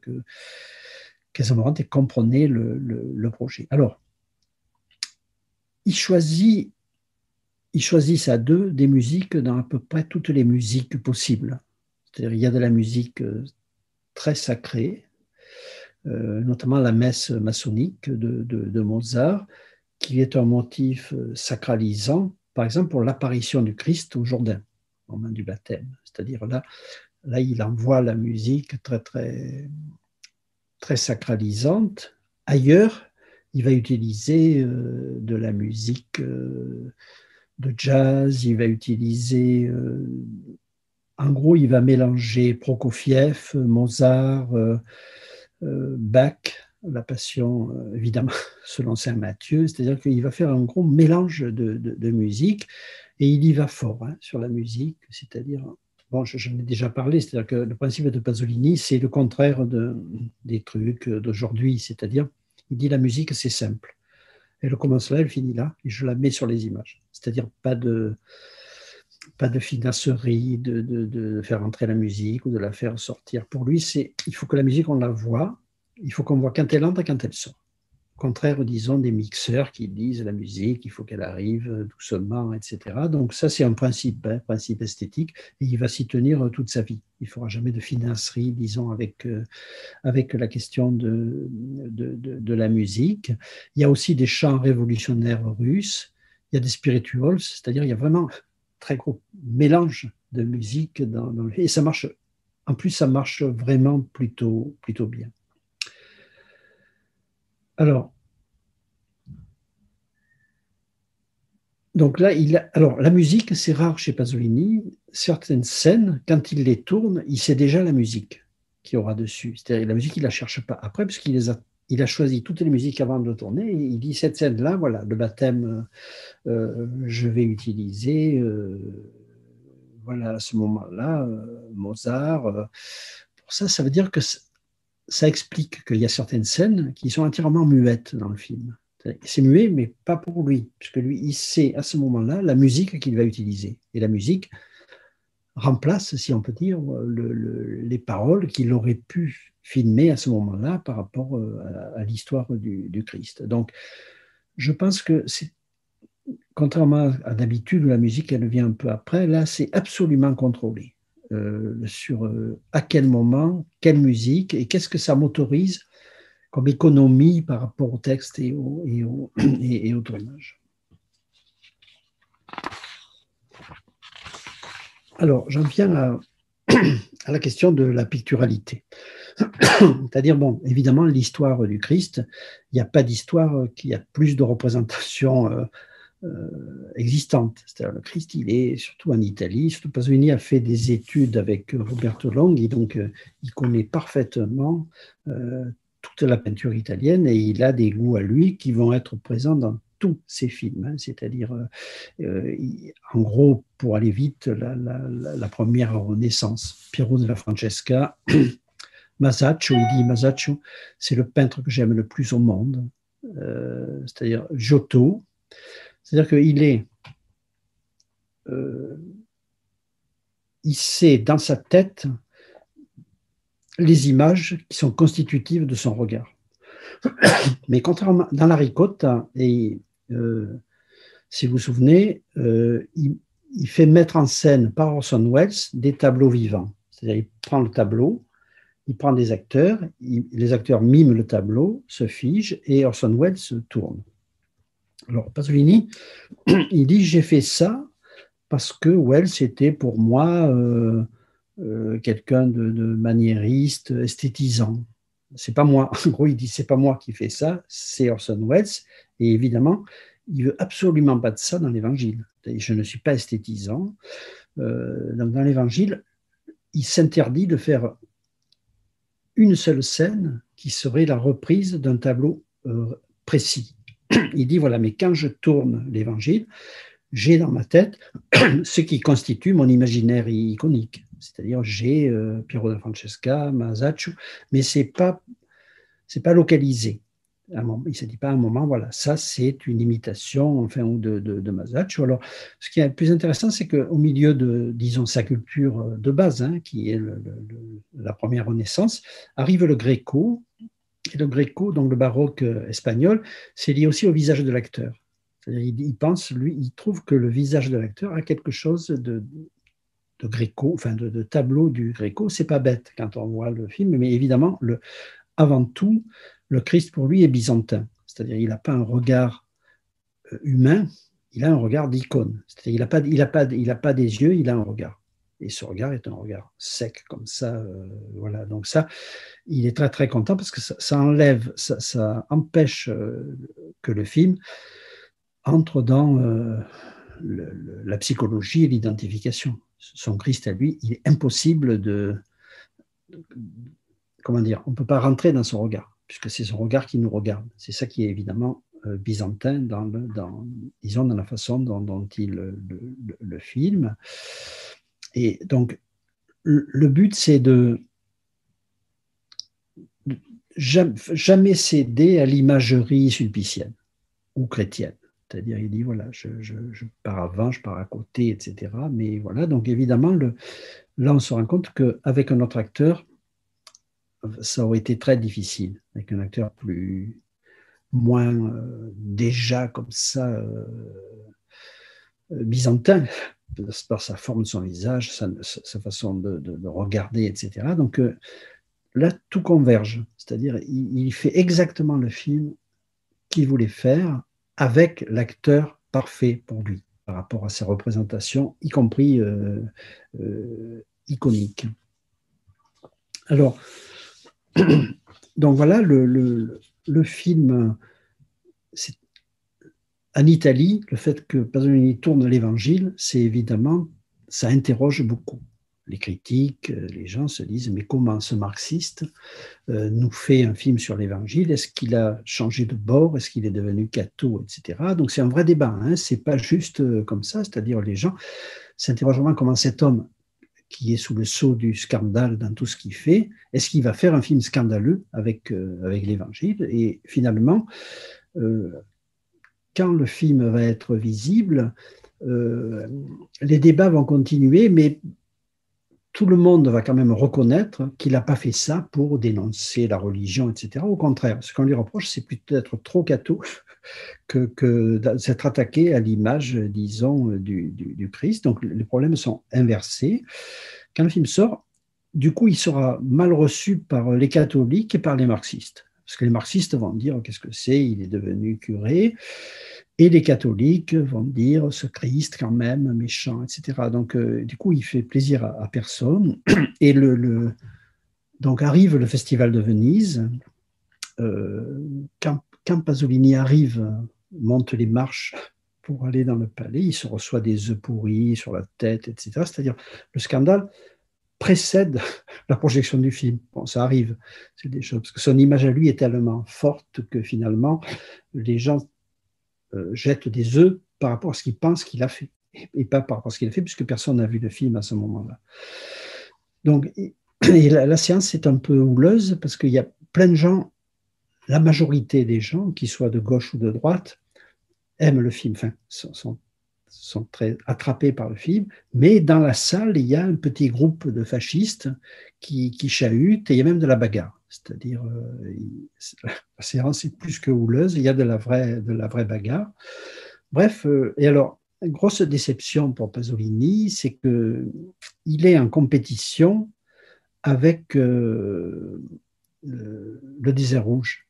C: qu'Azamorante comprenait le projet. Alors, ils choisissent à deux des musiques dans à peu près toutes les musiques possibles. C'est-à-dire, il y a de la musique très sacrée, notamment la messe maçonnique de Mozart, qui est un motif sacralisant, par exemple pour l'apparition du Christ au Jourdain, au moment du baptême. C'est-à-dire là, il envoie la musique très, très, très sacralisante. Ailleurs, il va utiliser de la musique de jazz, il va utiliser... en gros, il va mélanger Prokofiev, Mozart, Bach, la Passion, évidemment, selon saint Matthieu, c'est-à-dire qu'il va faire un gros mélange de musique et il y va fort sur la musique, c'est-à-dire, bon, j'en ai déjà parlé, c'est-à-dire que le principe de Pasolini, c'est le contraire des trucs d'aujourd'hui, c'est-à-dire, il dit la musique, c'est simple. Elle commence là, elle finit là, et je la mets sur les images. C'est-à-dire pas de finasserie, de faire entrer la musique ou de la faire sortir. Pour lui, il faut que la musique, on la voit, il faut qu'on voit quand elle entre et quand elle sort. Au contraire, disons, des mixeurs qui disent la musique, il faut qu'elle arrive doucement, etc. Donc ça, c'est un principe esthétique, et il va s'y tenir toute sa vie. Il ne fera jamais de finasserie, disons, avec la question de la musique. Il y a aussi des chants révolutionnaires russes, il y a des spirituals, c'est-à-dire il y a vraiment très gros mélange de musique et ça marche. En plus, ça marche vraiment plutôt bien. Alors, donc là, la musique, c'est rare chez Pasolini. Certaines scènes, quand il les tourne, il sait déjà la musique qu'il y aura dessus. C'est-à-dire la musique, il ne la cherche pas après, parce il a choisi toutes les musiques avant de tourner. Et il dit cette scène-là, voilà, le baptême, je vais utiliser. Voilà, à ce moment-là, Mozart. Pour ça, ça veut dire que ça explique qu'il y a certaines scènes qui sont entièrement muettes dans le film. C'est muet, mais pas pour lui, puisque lui, il sait à ce moment-là la musique qu'il va utiliser. Et la musique remplace, si on peut dire, les paroles qu'il aurait pu filmer à ce moment-là par rapport à l'histoire du Christ. Donc, je pense que contrairement à d'habitude où la musique elle vient un peu après, là c'est absolument contrôlé sur à quel moment, quelle musique et qu'est-ce que ça m'autorise comme économie par rapport au texte et au tournage. Alors j'en viens à la question de la picturalité. C'est-à-dire, bon, évidemment, l'histoire du Christ, il n'y a pas d'histoire qui a plus de représentations existante. C'est-à-dire le Christ, il est surtout en Italie. Surtout Pasolini a fait des études avec Roberto Longhi, donc il connaît parfaitement toute la peinture italienne et il a des goûts à lui qui vont être présents dans tous ses films. C'est-à-dire, en gros, pour aller vite, la première Renaissance, Piero della Francesca, Masaccio, il dit Masaccio, c'est le peintre que j'aime le plus au monde. C'est-à-dire Giotto. C'est-à-dire qu'il il sait dans sa tête les images qui sont constitutives de son regard. Mais contrairement dans la Ricotta, et si vous vous souvenez, il fait mettre en scène par Orson Welles des tableaux vivants. C'est-à-dire il prend le tableau, il prend des acteurs, les acteurs miment le tableau, se figent et Orson Welles se tourne. Alors Pasolini, il dit j'ai fait ça parce que Welles était pour moi quelqu'un de maniériste, esthétisant. C'est pas moi. En gros, il dit c'est pas moi qui fais ça, c'est Orson Welles. Et évidemment, il veut absolument pas de ça dans l'Évangile. Je ne suis pas esthétisant. Donc dans l'Évangile, il s'interdit de faire une seule scène qui serait la reprise d'un tableau précis. Il dit voilà, mais quand je tourne l'Évangile, j'ai dans ma tête ce qui constitue mon imaginaire iconique. C'est-à-dire, j'ai Piero della Francesca, Masaccio, mais c'est pas localisé. Il ne se dit pas à un moment, voilà, ça c'est une imitation, enfin, ou de Masaccio. Alors, ce qui est le plus intéressant, c'est qu'au milieu de, disons, sa culture de base, hein, qui est la première Renaissance, arrive le Gréco. Et le Gréco, donc le baroque espagnol, c'est lié aussi au visage de l'acteur. C'est-à-dire, il pense, lui, il trouve que le visage de l'acteur a quelque chose de Gréco, enfin de tableau du Gréco. C'est pas bête quand on voit le film, mais évidemment, avant tout, le Christ pour lui est byzantin. C'est-à-dire, il n'a pas un regard humain, il a un regard d'icône. C'est-à-dire, il n'a pas des yeux, il a un regard. Et ce regard est un regard sec comme ça. Voilà. Donc ça, il est très très content parce que ça enlève, ça empêche que le film entre dans la psychologie et l'identification. Son Christ à lui, il est impossible comment dire, on ne peut pas rentrer dans son regard, puisque c'est son regard qui nous regarde. C'est ça qui est évidemment byzantin disons, dans la façon dont il le filme. Et donc, le but, c'est de jamais céder à l'imagerie sulpicienne ou chrétienne. C'est-à-dire, il dit, voilà, je pars avant, je pars à côté, etc. Mais voilà, donc évidemment, là, on se rend compte qu'avec un autre acteur, ça aurait été très difficile, avec un acteur moins déjà comme ça, byzantin, par sa forme de son visage, sa façon de regarder, etc. Donc là, tout converge. C'est-à-dire, il fait exactement le film qu'il voulait faire avec l'acteur parfait pour lui, par rapport à ses représentations, y compris iconiques. Alors, donc voilà, le film, en Italie, le fait que Pasolini tourne l'Évangile, c'est évidemment, ça interroge beaucoup. Les critiques, les gens se disent, mais comment ce marxiste nous fait un film sur l'Évangile? Est-ce qu'il a changé de bord? Est-ce qu'il est devenu catho, etc. Donc c'est un vrai débat, hein. C'est pas juste comme ça, c'est-à-dire les gens s'interrogent vraiment comment cet homme qui est sous le sceau du scandale dans tout ce qu'il fait, est-ce qu'il va faire un film scandaleux avec l'Évangile? Et finalement, quand le film va être visible, les débats vont continuer, mais tout le monde va quand même reconnaître qu'il n'a pas fait ça pour dénoncer la religion, etc. Au contraire, ce qu'on lui reproche, c'est peut-être trop catho que d'être attaqué à l'image, disons, du Christ. Donc les problèmes sont inversés. Quand le film sort, du coup, il sera mal reçu par les catholiques et par les marxistes. Parce que les marxistes vont dire, qu'est-ce que c'est? Il est devenu curé. Et les catholiques vont dire, ce Christ quand même, méchant, etc. Donc, du coup, il fait plaisir à personne. Et donc arrive le Festival de Venise. Quand Pasolini arrive, monte les marches pour aller dans le palais, il se reçoit des œufs pourris sur la tête, etc. C'est-à-dire, le scandale précède la projection du film. Bon, ça arrive, c'est des choses, parce que son image à lui est tellement forte que finalement, les gens jettent des œufs par rapport à ce qu'ils pensent qu'il a fait, et pas par rapport à ce qu'il a fait, puisque personne n'a vu le film à ce moment-là. Donc, la séance est un peu houleuse, parce qu'il y a plein de gens, la majorité des gens, qu'ils soient de gauche ou de droite, aiment le film, enfin, sont très attrapés par le film, mais dans la salle, il y a un petit groupe de fascistes qui chahutent, et il y a même de la bagarre. C'est-à-dire, la séance est plus que houleuse, il y a de la vraie bagarre. Bref, et alors, grosse déception pour Pasolini, c'est qu'il est en compétition avec le Désert Rouge,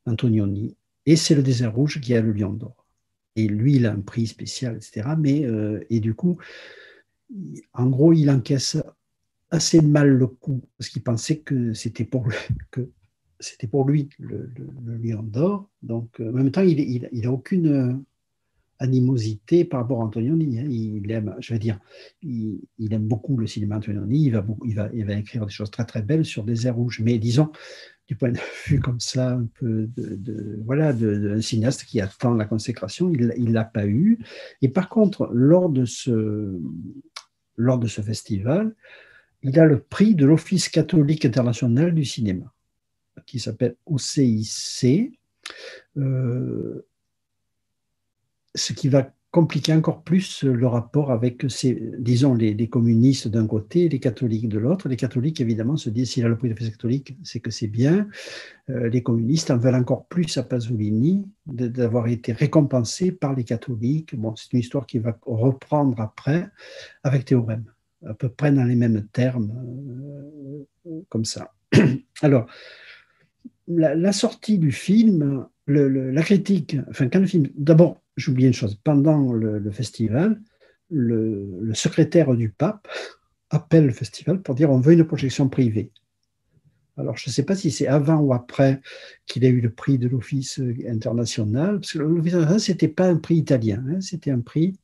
C: Antonioni, et c'est le Désert Rouge qui a le Lion d'Or. Et lui, il a un prix spécial, etc. Mais, et du coup, en gros, il encaisse assez mal le coup, parce qu'il pensait que c'était pour lui le Lion d'Or. Donc, en même temps, il n'a aucune animosité par rapport à Antonioni. Hein. Il aime, je veux dire, il aime beaucoup le cinéma Antonioni. Il va écrire des choses très très belles sur Désert Rouge. Mais disons, du point de vue comme ça, un peu d'un cinéaste qui attend la consécration, il ne l'a pas eu. Et par contre, lors de ce festival, il a le prix de l'Office catholique international du cinéma, qui s'appelle OCIC. Ce qui va compliquer encore plus le rapport avec, disons, les communistes d'un côté et les catholiques de l'autre. Les catholiques, évidemment, se disent s'il a le prix d'office catholique, c'est que c'est bien. Les communistes en veulent encore plus à Pasolini d'avoir été récompensé par les catholiques. Bon, c'est une histoire qui va reprendre après avec Théorème, à peu près dans les mêmes termes, comme ça. Alors, la sortie du film, la critique, enfin, quand le film. D'abord, j'ai oublié une chose. Pendant le festival, le secrétaire du pape appelle le festival pour dire on veut une projection privée. Alors, je ne sais pas si c'est avant ou après qu'il a eu le prix de l'Office international, parce que l'Office international, ce n'était pas un prix italien, hein, c'était un prix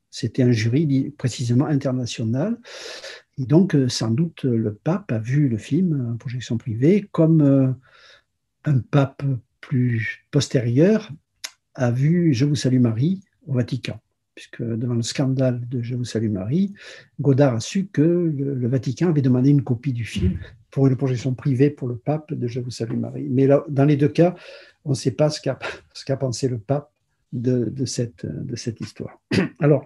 C: c'était un jury précisément international. Et donc, sans doute, le pape a vu le film en projection privée comme un pape plus postérieur a vu Je vous salue Marie au Vatican, puisque devant le scandale de Je vous salue Marie, Godard a su que le Vatican avait demandé une copie du film pour une projection privée pour le pape de Je vous salue Marie. Mais là, dans les deux cas, on ne sait pas ce qu'a pensé le pape de cette histoire. Alors,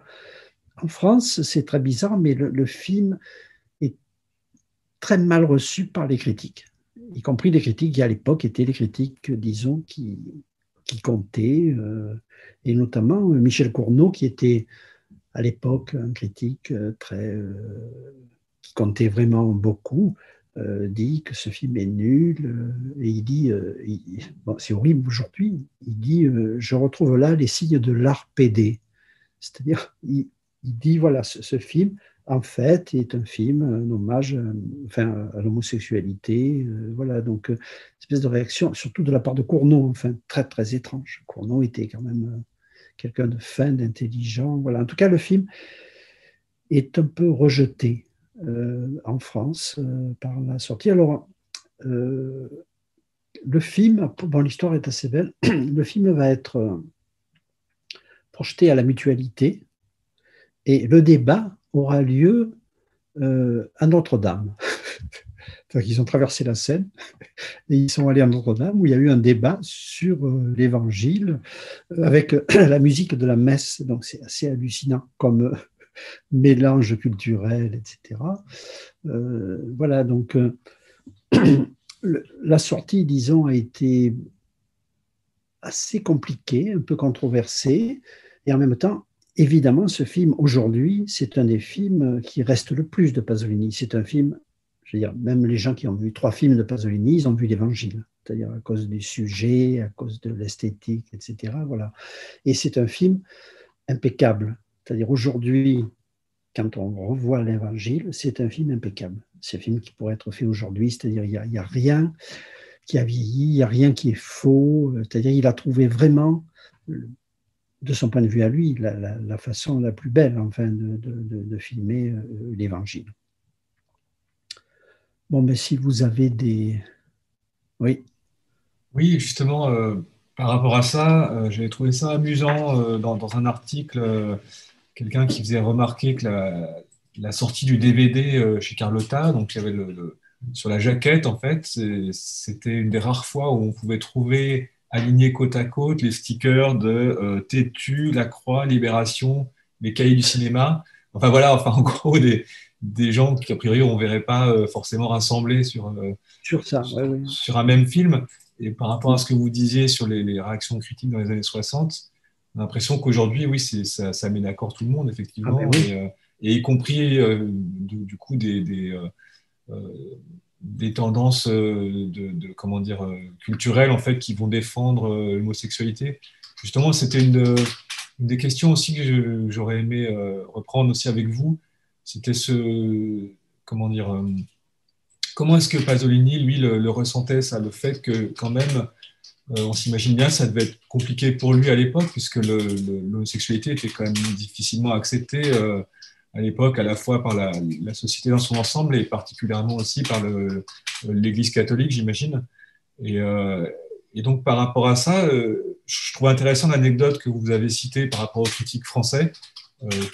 C: en France, c'est très bizarre, mais le film est très mal reçu par les critiques, y compris les critiques qui, à l'époque, étaient les critiques, disons, qui comptaient, et notamment Michel Cournot, qui était à l'époque un critique qui comptait vraiment beaucoup, dit que ce film est nul, et il dit, bon, c'est horrible aujourd'hui, il dit je retrouve là les signes de l'art pédé. C'est-à-dire, il dit, voilà, ce film, en fait, est un film, un hommage à l'homosexualité. Voilà, donc, une espèce de réaction, surtout de la part de Cournot, enfin, très, très étrange. Cournot était quand même quelqu'un de fin, d'intelligent. Voilà. En tout cas, le film est un peu rejeté en France par la sortie. Alors, le film, bon, l'histoire est assez belle, le film va être projeté à la Mutualité et le débat aura lieu à Notre-Dame. Ils ont traversé la Seine et ils sont allés à Notre-Dame où il y a eu un débat sur l'Évangile avec la musique de la messe. Donc c'est assez hallucinant comme mélange culturel, etc. Voilà, donc la sortie, disons, a été assez compliquée, un peu controversée, et en même temps, évidemment, ce film, aujourd'hui, c'est un des films qui reste le plus de Pasolini. C'est un film, je veux dire, même les gens qui ont vu 3 films de Pasolini, ils ont vu l'Évangile, c'est-à-dire à cause du sujet, à cause de l'esthétique, etc. Voilà. Et c'est un film impeccable. C'est-à-dire aujourd'hui, quand on revoit l'Évangile, c'est un film impeccable. C'est un film qui pourrait être fait aujourd'hui, c'est-à-dire il n'y a rien qui a vieilli, il n'y a rien qui est faux, c'est-à-dire il a trouvé vraiment, de son point de vue à lui, la façon la plus belle enfin, de filmer l'Évangile. Bon, mais si vous avez des... Oui.
B: Oui, justement, par rapport à ça, j'avais trouvé ça amusant dans un article, quelqu'un qui faisait remarquer que la sortie du DVD chez Carlotta, donc il y avait sur la jaquette, en fait, c'était une des rares fois où on pouvait trouver alignés côte à côte les stickers de Tétu, La Croix, Libération, les cahiers du cinéma. Enfin voilà, enfin en gros des gens qui a priori on verrait pas forcément rassemblés
C: Sur ça, ouais, oui.
B: sur un même film. Et par rapport à ce que vous disiez sur les réactions critiques dans les années 60, on a l'impression qu'aujourd'hui, oui, ça met d'accord tout le monde, effectivement,
C: Ah ben oui.
B: et y compris du coup des tendances comment dire, culturelles en fait, qui vont défendre l'homosexualité. Justement, c'était une des questions aussi que j'aurais aimé reprendre aussi avec vous. C'était comment dire, comment est-ce que Pasolini, lui, le ressentait, ça, le fait que quand même, on s'imagine bien, ça devait être compliqué pour lui à l'époque, puisque l'homosexualité était quand même difficilement acceptée à l'époque, à la fois par la société dans son ensemble et particulièrement aussi par l'Église catholique, j'imagine. Et donc, par rapport à ça, je trouve intéressant l'anecdote que vous avez citée par rapport aux critiques français,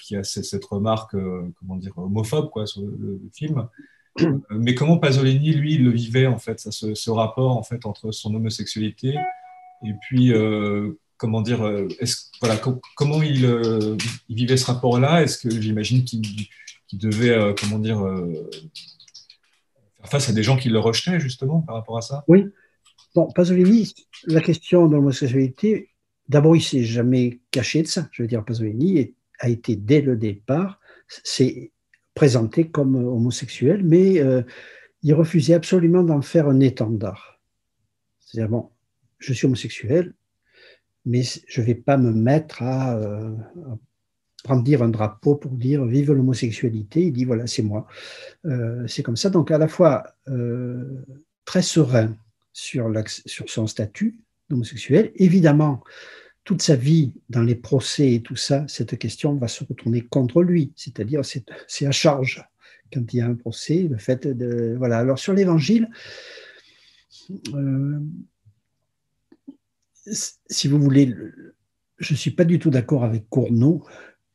B: qui a cette remarque, comment dire, homophobe quoi, sur le film. Mais comment Pasolini, lui, il le vivait, en fait, ce rapport en fait, entre son homosexualité Et puis, comment dire, voilà, comment il vivait ce rapport-là? Est-ce que j'imagine qu'il devait, comment dire, faire face à des gens qui le rejetaient, justement, par rapport à ça?
C: Oui, bon, Pasolini, la question de l'homosexualité, d'abord, il ne s'est jamais caché de ça. Je veux dire, Pasolini a été, dès le départ, s'est présenté comme homosexuel, mais il refusait absolument d'en faire un étendard. C'est-à-dire, bon, je suis homosexuel, mais je ne vais pas me mettre à brandir un drapeau pour dire vive l'homosexualité. Il dit voilà, c'est moi. C'est comme ça. Donc, à la fois très serein sur son statut d'homosexuel. Évidemment, toute sa vie, dans les procès et tout ça, cette question va se retourner contre lui. C'est-à-dire, c'est à charge quand il y a un procès, le fait de. Voilà. Alors, sur l'évangile, euh, si vous voulez, je ne suis pas du tout d'accord avec Cournot,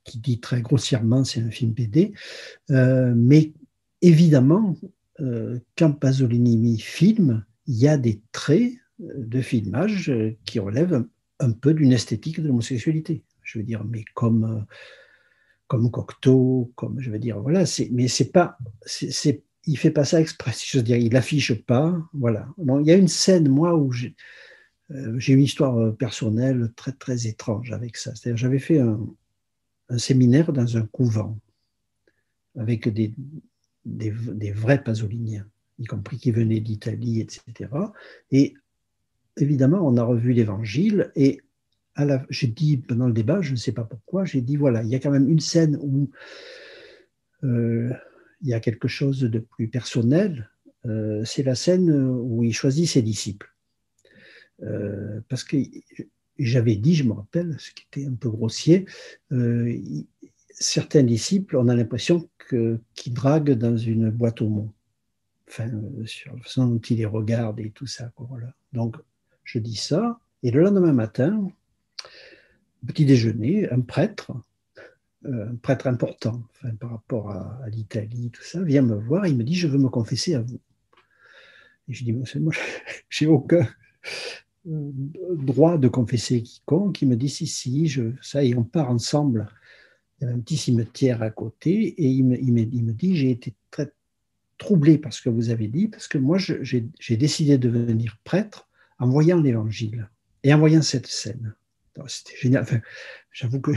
C: qui dit très grossièrement c'est un film BD, mais évidemment, quand Pasolini filme, il y a des traits de filmage qui relèvent un peu d'une esthétique de l'homosexualité. Je veux dire, mais comme Cocteau, comme je veux dire, voilà, mais c'est pas, il fait pas ça exprès, si je veux dire, il affiche pas, voilà. Donc, il y a une scène, moi, où j'ai une histoire personnelle très, très étrange avec ça. C'est-à-dire, j'avais fait un séminaire dans un couvent avec des vrais pasoliniens, y compris qui venaient d'Italie, etc. Et évidemment, on a revu l'Évangile et j'ai dit pendant le débat, je ne sais pas pourquoi, j'ai dit voilà, il y a quand même une scène où il y a quelque chose de plus personnel. C'est la scène où il choisit ses disciples. Parce que j'avais dit, je me rappelle, ce qui était un peu grossier, certains disciples, on a l'impression qu'ils draguent dans une boîte aux mots. Enfin, sur la façon dont il les regarde et tout ça. Quoi, voilà. Donc, je dis ça, et le lendemain matin, petit déjeuner, un prêtre important, enfin, par rapport à l'Italie, tout ça, vient me voir, il me dit, je veux me confesser à vous. Et je dis, moi, j'ai aucun droit de confesser quiconque. Il me dit, si, ça, et on part ensemble. Il y avait un petit cimetière à côté, et il me dit, j'ai été très troublé par ce que vous avez dit, parce que moi, j'ai décidé de devenir prêtre en voyant l'Évangile et en voyant cette scène. C'était génial. Enfin, j'avoue que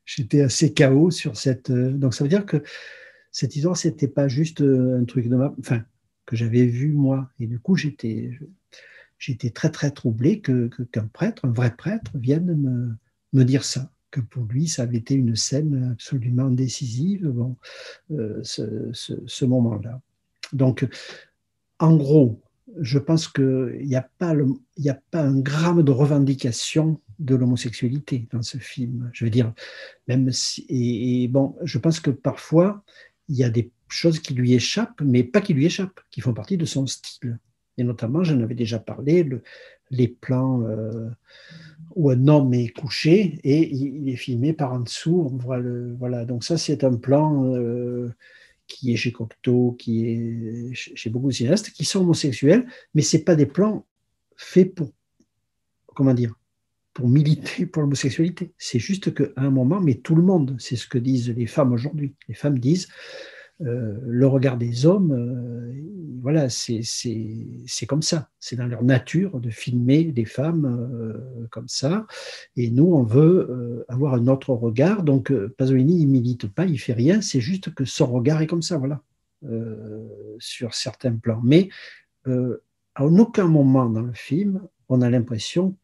C: j'étais assez KO sur cette. Donc, ça veut dire que cette histoire, c'était pas juste un truc enfin, que j'avais vu moi. Et du coup, j'étais très, très troublé qu'un prêtre, un vrai prêtre, vienne me dire ça. Que pour lui, ça avait été une scène absolument décisive, bon, ce moment-là. Donc, en gros, je pense qu'il n'y a pas un gramme de revendication de l'homosexualité dans ce film. Je veux dire, même si, et bon, je pense que parfois, il y a des choses qui lui échappent, mais pas qui lui échappent, qui font partie de son style. Et notamment, j'en avais déjà parlé, les plans où un homme est couché et il est filmé par en dessous. On voit voilà, donc ça, c'est un plan qui est chez Cocteau, qui est chez beaucoup de cinéastes, qui sont homosexuels, mais ce n'est pas des plans faits pour, comment dire, pour militer pour l'homosexualité. C'est juste qu'à un moment, mais tout le monde, c'est ce que disent les femmes aujourd'hui. Les femmes disent, le regard des hommes, voilà, c'est comme ça. C'est dans leur nature de filmer des femmes comme ça. Et nous, on veut avoir un autre regard. Donc, Pasolini, il ne milite pas, il ne fait rien. C'est juste que son regard est comme ça, voilà, sur certains plans. Mais à aucun moment dans le film, on a l'impression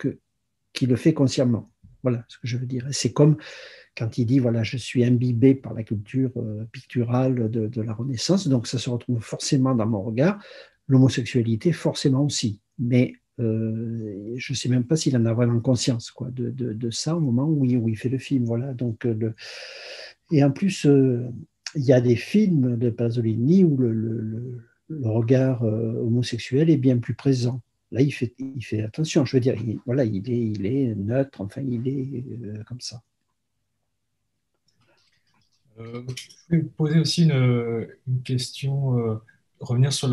C: qu'il le fait consciemment. Voilà ce que je veux dire. C'est comme quand il dit voilà, je suis imbibé par la culture picturale de la Renaissance, donc ça se retrouve forcément dans mon regard, l'homosexualité forcément aussi. Mais je ne sais même pas s'il en a vraiment conscience quoi, de ça au moment où il fait le film. Voilà, donc, et en plus, il y a des films de Pasolini où le regard homosexuel est bien plus présent. Là, il fait attention. Je veux dire, voilà, il est neutre, enfin, il est comme ça.
B: Je vais vous poser aussi une question, revenir sur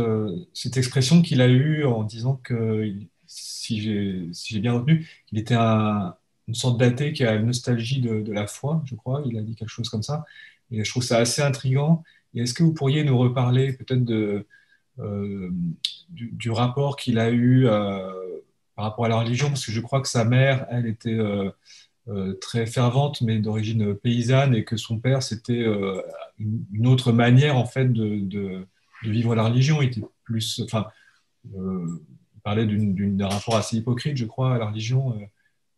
B: cette expression qu'il a eue en disant que si j'ai bien retenu, il était une sorte d'athée qui a une nostalgie de la foi, je crois. Il a dit quelque chose comme ça. Et je trouve ça assez intriguant. Et est-ce que vous pourriez nous reparler peut-être euh, du rapport qu'il a eu par rapport à la religion? Parce que je crois que sa mère, elle était très fervente, mais d'origine paysanne, et que son père, c'était une autre manière en fait de vivre la religion. Il était plus, enfin, il parlait d'un rapport assez hypocrite, je crois, à la religion.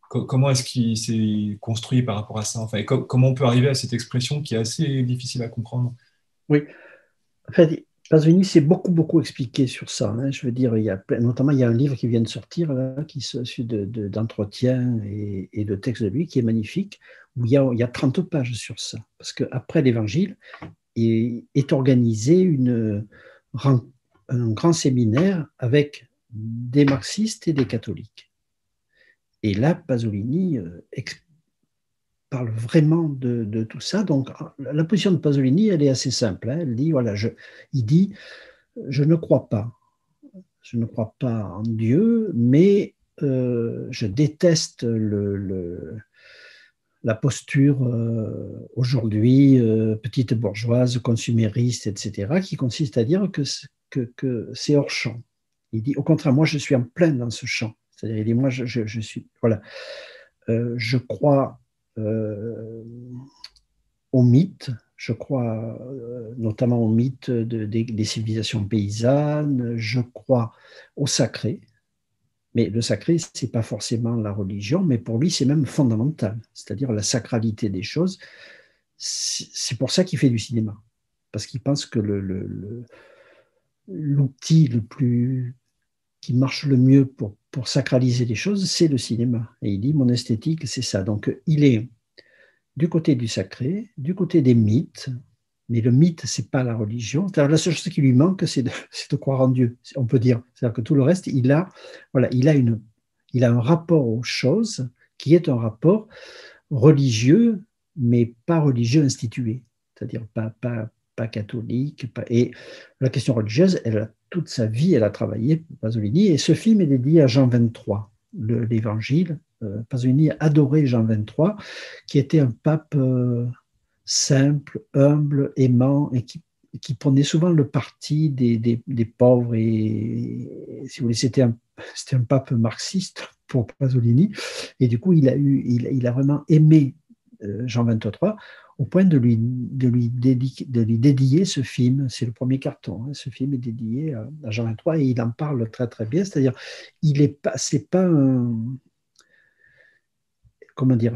B: Comment est-ce qu'il s'est construit par rapport à ça? Enfin, et comment on peut arriver à cette expression qui est assez difficile à comprendre?
C: Oui, en fait, Pasolini s'est beaucoup expliqué sur ça, hein. Je veux dire, notamment, il y a un livre qui vient de sortir, là, qui est d'entretiens et de textes de lui, qui est magnifique, où il y a 30 pages sur ça. Parce qu'après l'Évangile, est organisé un grand séminaire avec des marxistes et des catholiques. Et là, Pasolini parle vraiment de tout ça. Donc, la position de Pasolini, elle est assez simple, hein. Elle dit, voilà, il dit, je ne crois pas en Dieu, mais je déteste la posture aujourd'hui petite bourgeoise, consumériste, etc., qui consiste à dire que c'est hors champ. Il dit, au contraire, moi, je suis en plein dans ce champ. C'est-à-dire, il dit, moi, je suis, voilà, je crois au mythe, je crois notamment au mythe des civilisations paysannes, je crois au sacré, mais le sacré, ce n'est pas forcément la religion, mais pour lui, c'est même fondamental, c'est-à-dire la sacralité des choses. C'est pour ça qu'il fait du cinéma, parce qu'il pense que l'outil qui marche le mieux pour sacraliser les choses, c'est le cinéma. Et il dit, mon esthétique, c'est ça. Donc, il est du côté du sacré, du côté des mythes, mais le mythe, c'est pas la religion. La seule chose qui lui manque, c'est de croire en Dieu, on peut dire. C'est-à-dire que tout le reste, il a un rapport aux choses qui est un rapport religieux, mais pas religieux institué. C'est-à-dire pas catholique. Et la question religieuse, toute sa vie, elle a travaillé, Pasolini, et ce film est dédié à Jean 23, l'Évangile. Pasolini adorait Jean 23, qui était un pape simple, humble, aimant, et qui prenait souvent le parti des pauvres. Et si vous voulez, c'était un pape marxiste pour Pasolini. Et du coup, il a vraiment aimé Jean 23 au point de lui dédier ce film. C'est le premier carton, hein. Ce film est dédié à Jean 23 et il en parle très bien. C'est-à-dire, c'est pas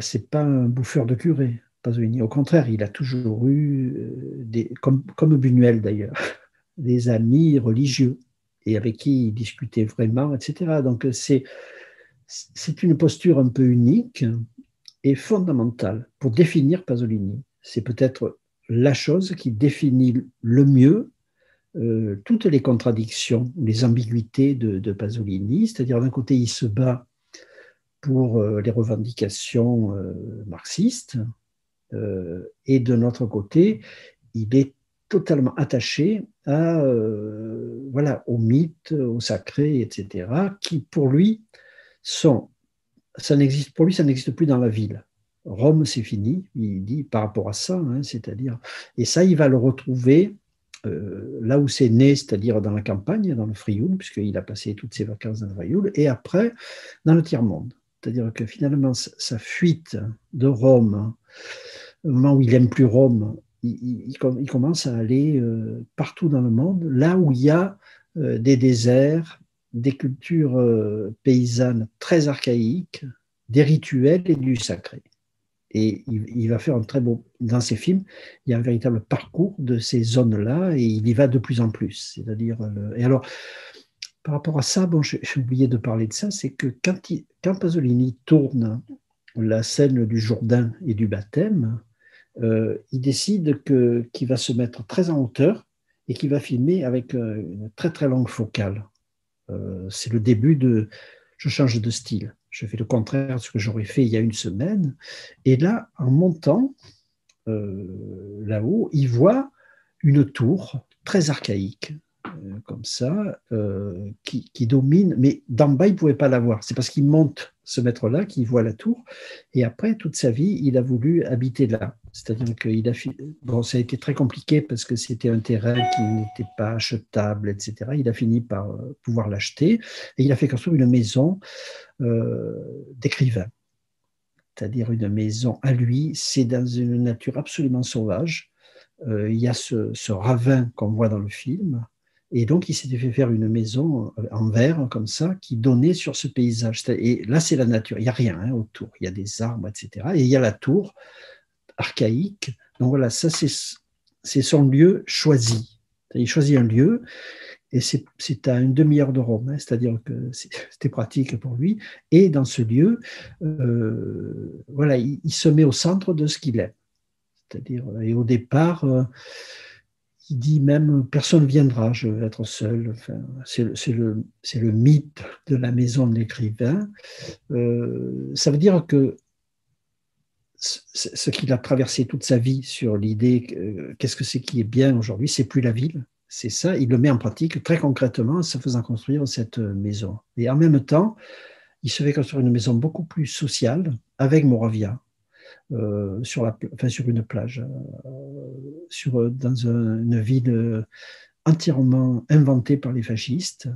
C: c'est pas un bouffeur de curé, Pasolini. Au contraire, il a toujours eu, comme Buñuel d'ailleurs, des amis religieux et avec qui il discutait vraiment, etc. Donc c'est une posture un peu unique et fondamentale pour définir Pasolini. C'est peut-être la chose qui définit le mieux toutes les contradictions, les ambiguïtés de Pasolini. C'est-à-dire, d'un côté, il se bat pour les revendications marxistes, et de notre côté, il est totalement attaché au mythe, au sacré, etc., qui pour lui ça n'existe plus dans la ville. Rome, c'est fini, il dit par rapport à ça, hein, c'est-à-dire, et ça, il va le retrouver là où c'est né, c'est-à-dire dans la campagne, dans le Frioul, puisqu'il a passé toutes ses vacances dans le Frioul, et après, dans le tiers-monde. C'est-à-dire que finalement, sa fuite de Rome, au moment où il n'aime plus Rome, il commence à aller partout dans le monde, là où il y a des déserts, des cultures paysannes très archaïques, des rituels et du sacré. Et il va faire un très beau... Dans ses films, il y a un véritable parcours de ces zones-là et il y va de plus en plus. C'est-à-dire... Et alors, par rapport à ça, bon, j'ai oublié de parler de ça, c'est que quand Pasolini tourne la scène du Jourdain et du baptême, il décide qu'il va se mettre très en hauteur et qu'il va filmer avec une très longue focale. C'est le début de je change de style. Je fais le contraire de ce que j'aurais fait il y a une semaine. Et là, en montant là-haut, il voit une tour très archaïque, comme ça, qui domine, mais d'en bas, il ne pouvait pas la voir. C'est parce qu'il monte ce maître-là qu'il voit la tour, et après, toute sa vie, il a voulu habiter là. C'est-à-dire qu'il a... Bon, ça a été très compliqué parce que c'était un terrain qui n'était pas achetable, etc. Il a fini par pouvoir l'acheter, et il a fait construire une maison d'écrivain. C'est-à-dire une maison à lui, c'est dans une nature absolument sauvage. Il y a ce ravin qu'on voit dans le film, et donc il s'était fait faire une maison en verre comme ça qui donnait sur ce paysage. Et là, c'est la nature, il n'y a rien autour, il y a des arbres, etc. Et il y a la tour archaïque. Donc voilà, ça c'est son lieu choisi. Il choisit un lieu, et c'est à une demi-heure de Rome, c'est-à-dire que c'était pratique pour lui. Et dans ce lieu, voilà, il se met au centre de ce qu'il aime. C'est-à-dire, et au départ, il dit même personne ne viendra, je vais être seul. Enfin, c'est le mythe de la maison de l'écrivain. Ça veut dire que ce qu'il a traversé toute sa vie sur l'idée qu'est-ce que c'est qui est bien aujourd'hui, c'est plus la ville. C'est ça, il le met en pratique très concrètement en se faisant construire cette maison. Et en même temps, il se fait construire une maison beaucoup plus sociale avec Moravia, sur une plage, dans une ville entièrement inventée par les fascistes.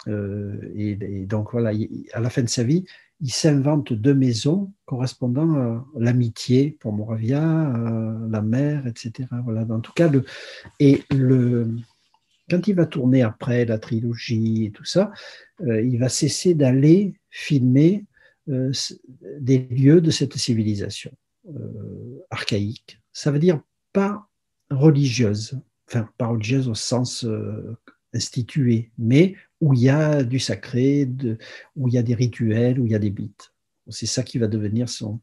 C: Et donc voilà, à la fin de sa vie, il s'invente 2 maisons correspondant à l'amitié pour Moravia, la mer, etc. Voilà. En tout cas, quand il va tourner après la trilogie et tout ça, il va cesser d'aller filmer des lieux de cette civilisation archaïque. Ça veut dire pas religieuse, enfin pas religieuse au sens institué, mais où il y a du sacré, où il y a des rituels, où il y a des bites. C'est ça qui va devenir son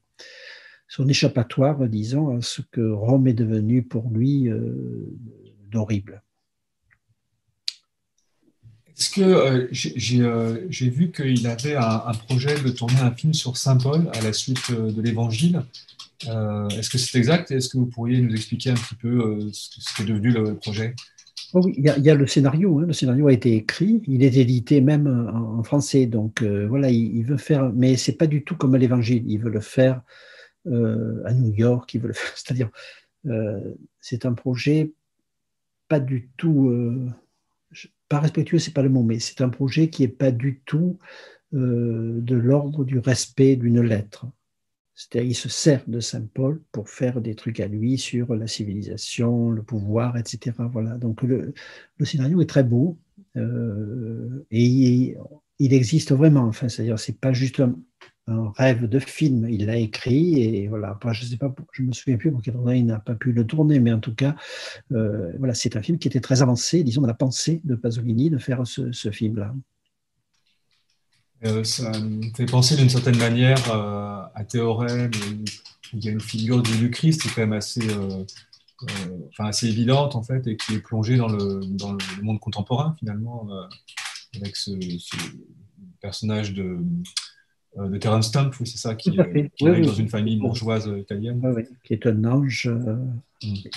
C: échappatoire, disons, à ce que Rome est devenu pour lui d'horrible.
B: Est-ce que j'ai vu qu'il avait un projet de tourner un film sur Saint Paul à la suite de l'Évangile. Est-ce que c'est exact? Est-ce que vous pourriez nous expliquer un petit peu ce qu'est devenu le projet?
C: Oh oui, il y a le scénario. Le scénario a été écrit, il est édité même en français. Donc voilà, il veut faire, mais c'est pas du tout comme l'Évangile. Il veut le faire à New York. Il veut le faire, c'est-à-dire, c'est un projet pas du tout, pas respectueux, c'est pas le mot, mais c'est un projet qui est pas du tout de l'ordre du respect d'une lettre. C'est-à-dire, il se sert de Saint Paul pour faire des trucs à lui sur la civilisation, le pouvoir, etc. Voilà. Donc le scénario est très beau et il existe vraiment. Enfin, c'est-à-dire, c'est pas juste un rêve de film. Il l'a écrit et voilà. Après, je sais pas, je me souviens plus pour quelle raison il n'a pas pu le tourner, mais en tout cas, voilà, c'est un film qui était très avancé, disons, dans la pensée de Pasolini de faire ce film-là.
B: Ça me fait penser d'une certaine manière à Théorème, où il y a une figure du Christ qui est quand même assez évidente en fait, et qui est plongée dans le monde contemporain finalement, avec ce personnage de Terence Stamp, oui, c'est ça, qui arrive dans une famille bourgeoise italienne.
C: Oui, qui est un ange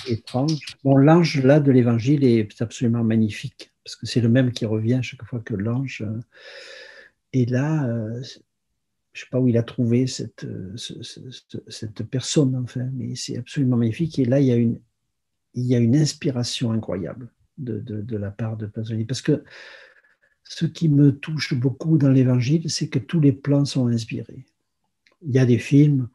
C: étrange. Bon, l'ange là de l'Évangile est absolument magnifique, parce que c'est le même qui revient chaque fois que l'ange. Et là, je ne sais pas où il a trouvé cette personne, enfin, mais c'est absolument magnifique. Et là, il y a une inspiration incroyable de la part de Pasolini. Parce que ce qui me touche beaucoup dans l'Évangile, c'est que tous les plans sont inspirés. Il y a des films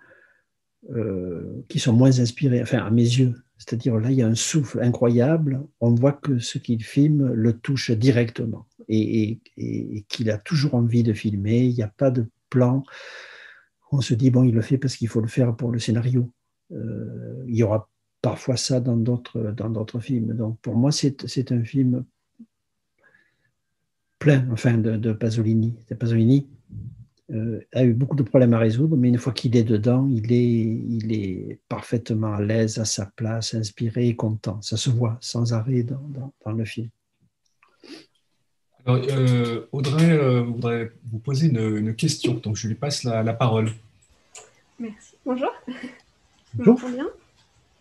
C: qui sont moins inspirés, enfin, à mes yeux. C'est-à-dire, là, il y a un souffle incroyable. On voit que ce qu'il filme le touche directement. Et qu'il a toujours envie de filmer. Il n'y a pas de plan. On se dit, bon, il le fait parce qu'il faut le faire pour le scénario. Il y aura parfois ça dans d'autres films. Donc, pour moi, c'est un film plein, enfin, de Pasolini. Pasolini a eu beaucoup de problèmes à résoudre, mais une fois qu'il est dedans, il est parfaitement à l'aise, à sa place, inspiré et content. Ça se voit sans arrêt dans le film.
B: Alors, Audrey voudrait vous poser une question, donc je lui passe la parole.
D: Merci. Bonjour.
C: Bonjour.
D: Vous m'entendez bien?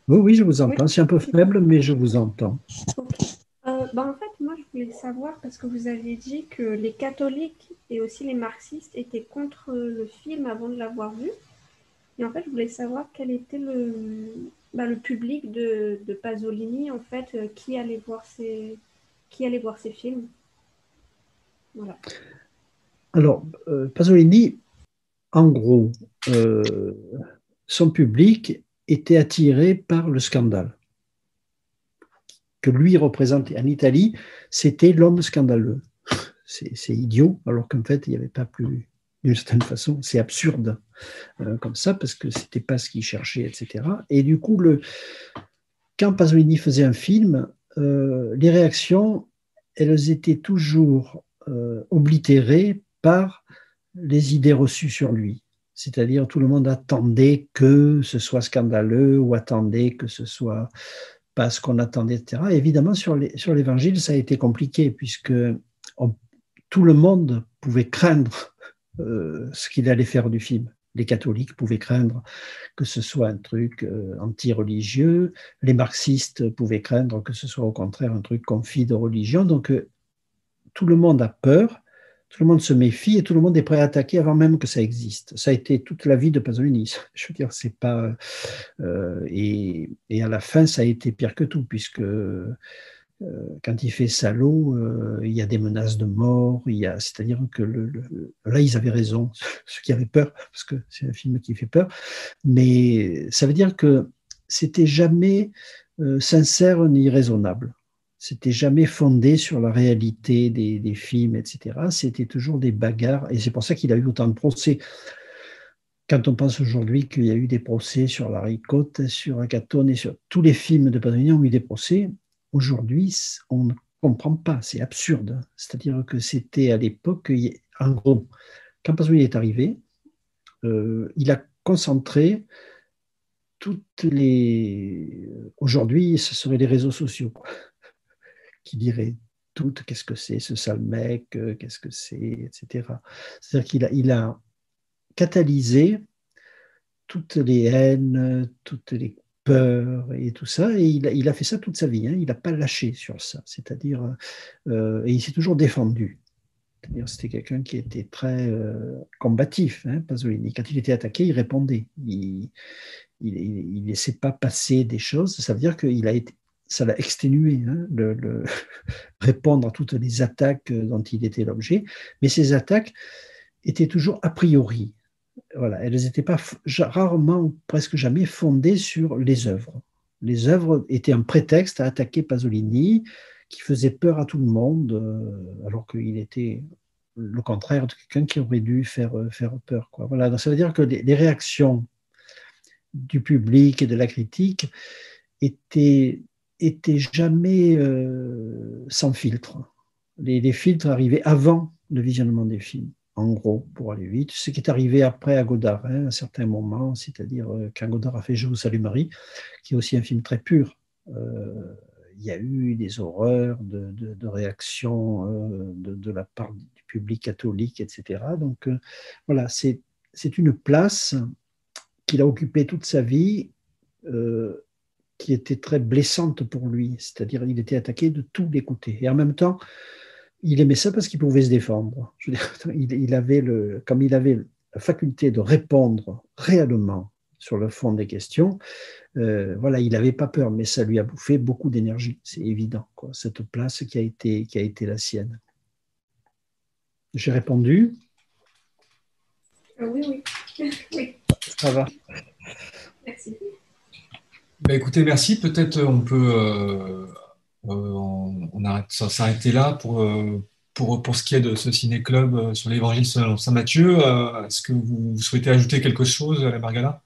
C: Oui, je vous entends. Oui. C'est un peu faible, mais je vous entends.
D: Okay. En fait, moi, je voulais savoir, parce que vous avez dit que les catholiques et aussi les marxistes étaient contre le film avant de l'avoir vu. Et en fait, je voulais savoir quel était le public de Pasolini, en fait, qui allait voir ces films. Voilà.
C: Alors, Pasolini, en gros, son public était attiré par le scandale que lui représentait. En Italie, c'était l'homme scandaleux. C'est idiot, alors qu'en fait, il n'y avait pas plus, d'une certaine façon, c'est absurde comme ça, parce que ce n'était pas ce qu'il cherchait, etc. Et du coup, quand Pasolini faisait un film, les réactions, elles étaient toujours oblitérées par les idées reçues sur lui. C'est-à-dire, tout le monde attendait que ce soit scandaleux ou attendait que ce soit pas ce qu'on attendait, etc. Et évidemment, sur l'Évangile, ça a été compliqué, puisque tout le monde pouvait craindre ce qu'il allait faire du film. Les catholiques pouvaient craindre que ce soit un truc anti-religieux, les marxistes pouvaient craindre que ce soit au contraire un truc confit de religion. Donc tout le monde a peur, tout le monde se méfie et tout le monde est prêt à attaquer avant même que ça existe. Ça a été toute la vie de Pasolini. Je veux dire, c'est pas. Et à la fin, ça a été pire que tout, puisque quand il fait Salaud, il y a des menaces de mort, c'est-à-dire que là, ils avaient raison, ceux qui avaient peur, parce que c'est un film qui fait peur, mais ça veut dire que c'était jamais sincère ni raisonnable. C'était jamais fondé sur la réalité des films, etc. C'était toujours des bagarres, et c'est pour ça qu'il a eu autant de procès. Quand on pense aujourd'hui qu'il y a eu des procès sur Larry Cote, sur Acatone et sur tous les films de Pasolini ont eu des procès, aujourd'hui, on ne comprend pas, c'est absurde. C'est-à-dire que c'était à l'époque, en gros, quand Pasolini est arrivé, il a concentré toutes les... Aujourd'hui, ce seraient les réseaux sociaux qui diraient toutes, qu'est-ce que c'est ce sale mec, qu'est-ce que c'est, etc. C'est-à-dire qu'il a catalysé toutes les haines, toutes les peurs et tout ça, et il a fait ça toute sa vie, hein. Il n'a pas lâché sur ça, c'est-à-dire, et il s'est toujours défendu. C'est-à-dire, c'était quelqu'un qui était très combatif, hein, Pasolini. Quand il était attaqué, il répondait. Il ne laissait pas passer des choses. Ça veut dire qu'il a été, ça l'a exténué, hein, répondre à toutes les attaques dont il était l'objet. Mais ces attaques étaient toujours a priori. Voilà, elles n'étaient pas rarement, presque jamais fondées sur les œuvres. Les œuvres étaient un prétexte à attaquer Pasolini, qui faisait peur à tout le monde, alors qu'il était le contraire de quelqu'un qui aurait dû faire peur, quoi. Voilà, donc ça veut dire que les réactions du public et de la critique étaient jamais sans filtre. Les filtres arrivaient avant le visionnement des films, en gros, pour aller vite. Ce qui est arrivé après à Godard, hein, à un certain moment, c'est-à-dire quand Godard a fait Je vous salue Marie, qui est aussi un film très pur. Il y a eu des horreurs de réactions de la part du public catholique, etc. Donc voilà, c'est une place qu'il a occupée toute sa vie, qui était très blessante pour lui. C'est-à-dire il était attaqué de tous les côtés. Et en même temps, il aimait ça parce qu'il pouvait se défendre. Je veux dire, comme il avait la faculté de répondre réellement sur le fond des questions, voilà, il n'avait pas peur, mais ça lui a bouffé beaucoup d'énergie, c'est évident, quoi, cette place qui a été la sienne. J'ai répondu?
D: Oui, oui. Oui,
C: Ça va.
D: merci.
B: Écoutez, merci. Peut-être on peut on arrête, s'arrêter là pour ce qui est de ce ciné-club sur l'Évangile selon saint Matthieu. Est-ce que vous souhaitez ajouter quelque chose, la Margala?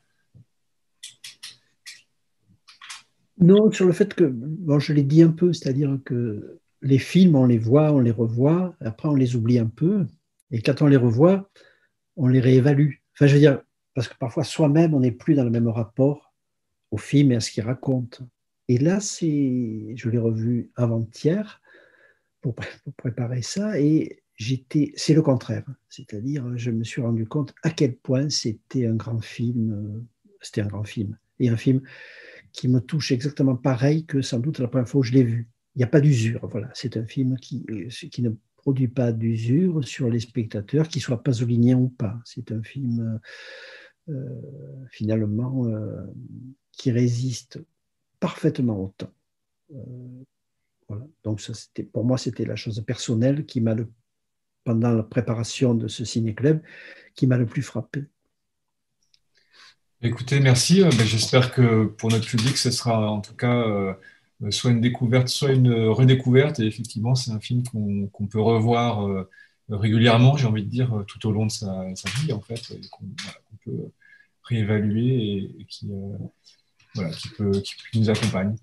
C: Non, sur le fait que, bon, je l'ai dit un peu, c'est-à-dire que les films, on les voit, on les revoit, après on les oublie un peu, et quand on les revoit, on les réévalue. Enfin, je veux dire, parce que parfois soi-même, on n'est plus dans le même rapport au film et à ce qu'il raconte. Et là, je l'ai revu avant-hier pour préparer ça, et c'est le contraire. C'est-à-dire, je me suis rendu compte à quel point c'était un grand film. C'était un grand film. Et un film qui me touche exactement pareil que sans doute la première fois où je l'ai vu. il n'y a pas d'usure. Voilà, c'est un film qui ne produit pas d'usure sur les spectateurs, qu'ils soient pasoliniens ou pas. C'est un film finalement qui résiste parfaitement au temps. Voilà. Donc ça, pour moi, c'était la chose personnelle qui m'a pendant la préparation de ce ciné-club, qui m'a le plus frappé.
B: Écoutez, merci. J'espère que pour notre public, ce sera en tout cas soit une découverte, soit une redécouverte. Et effectivement, c'est un film qu'on peut revoir régulièrement, j'ai envie de dire, tout au long de sa vie, en fait, et qu'on peut réévaluer et qui nous accompagne.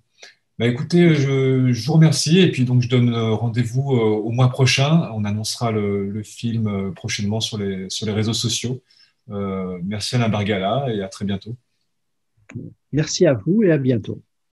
B: Écoutez, je vous remercie et puis donc je donne rendez-vous au mois prochain. On annoncera le film prochainement sur les réseaux sociaux. Merci Alain Bargala et à très bientôt.
C: Merci à vous et à bientôt.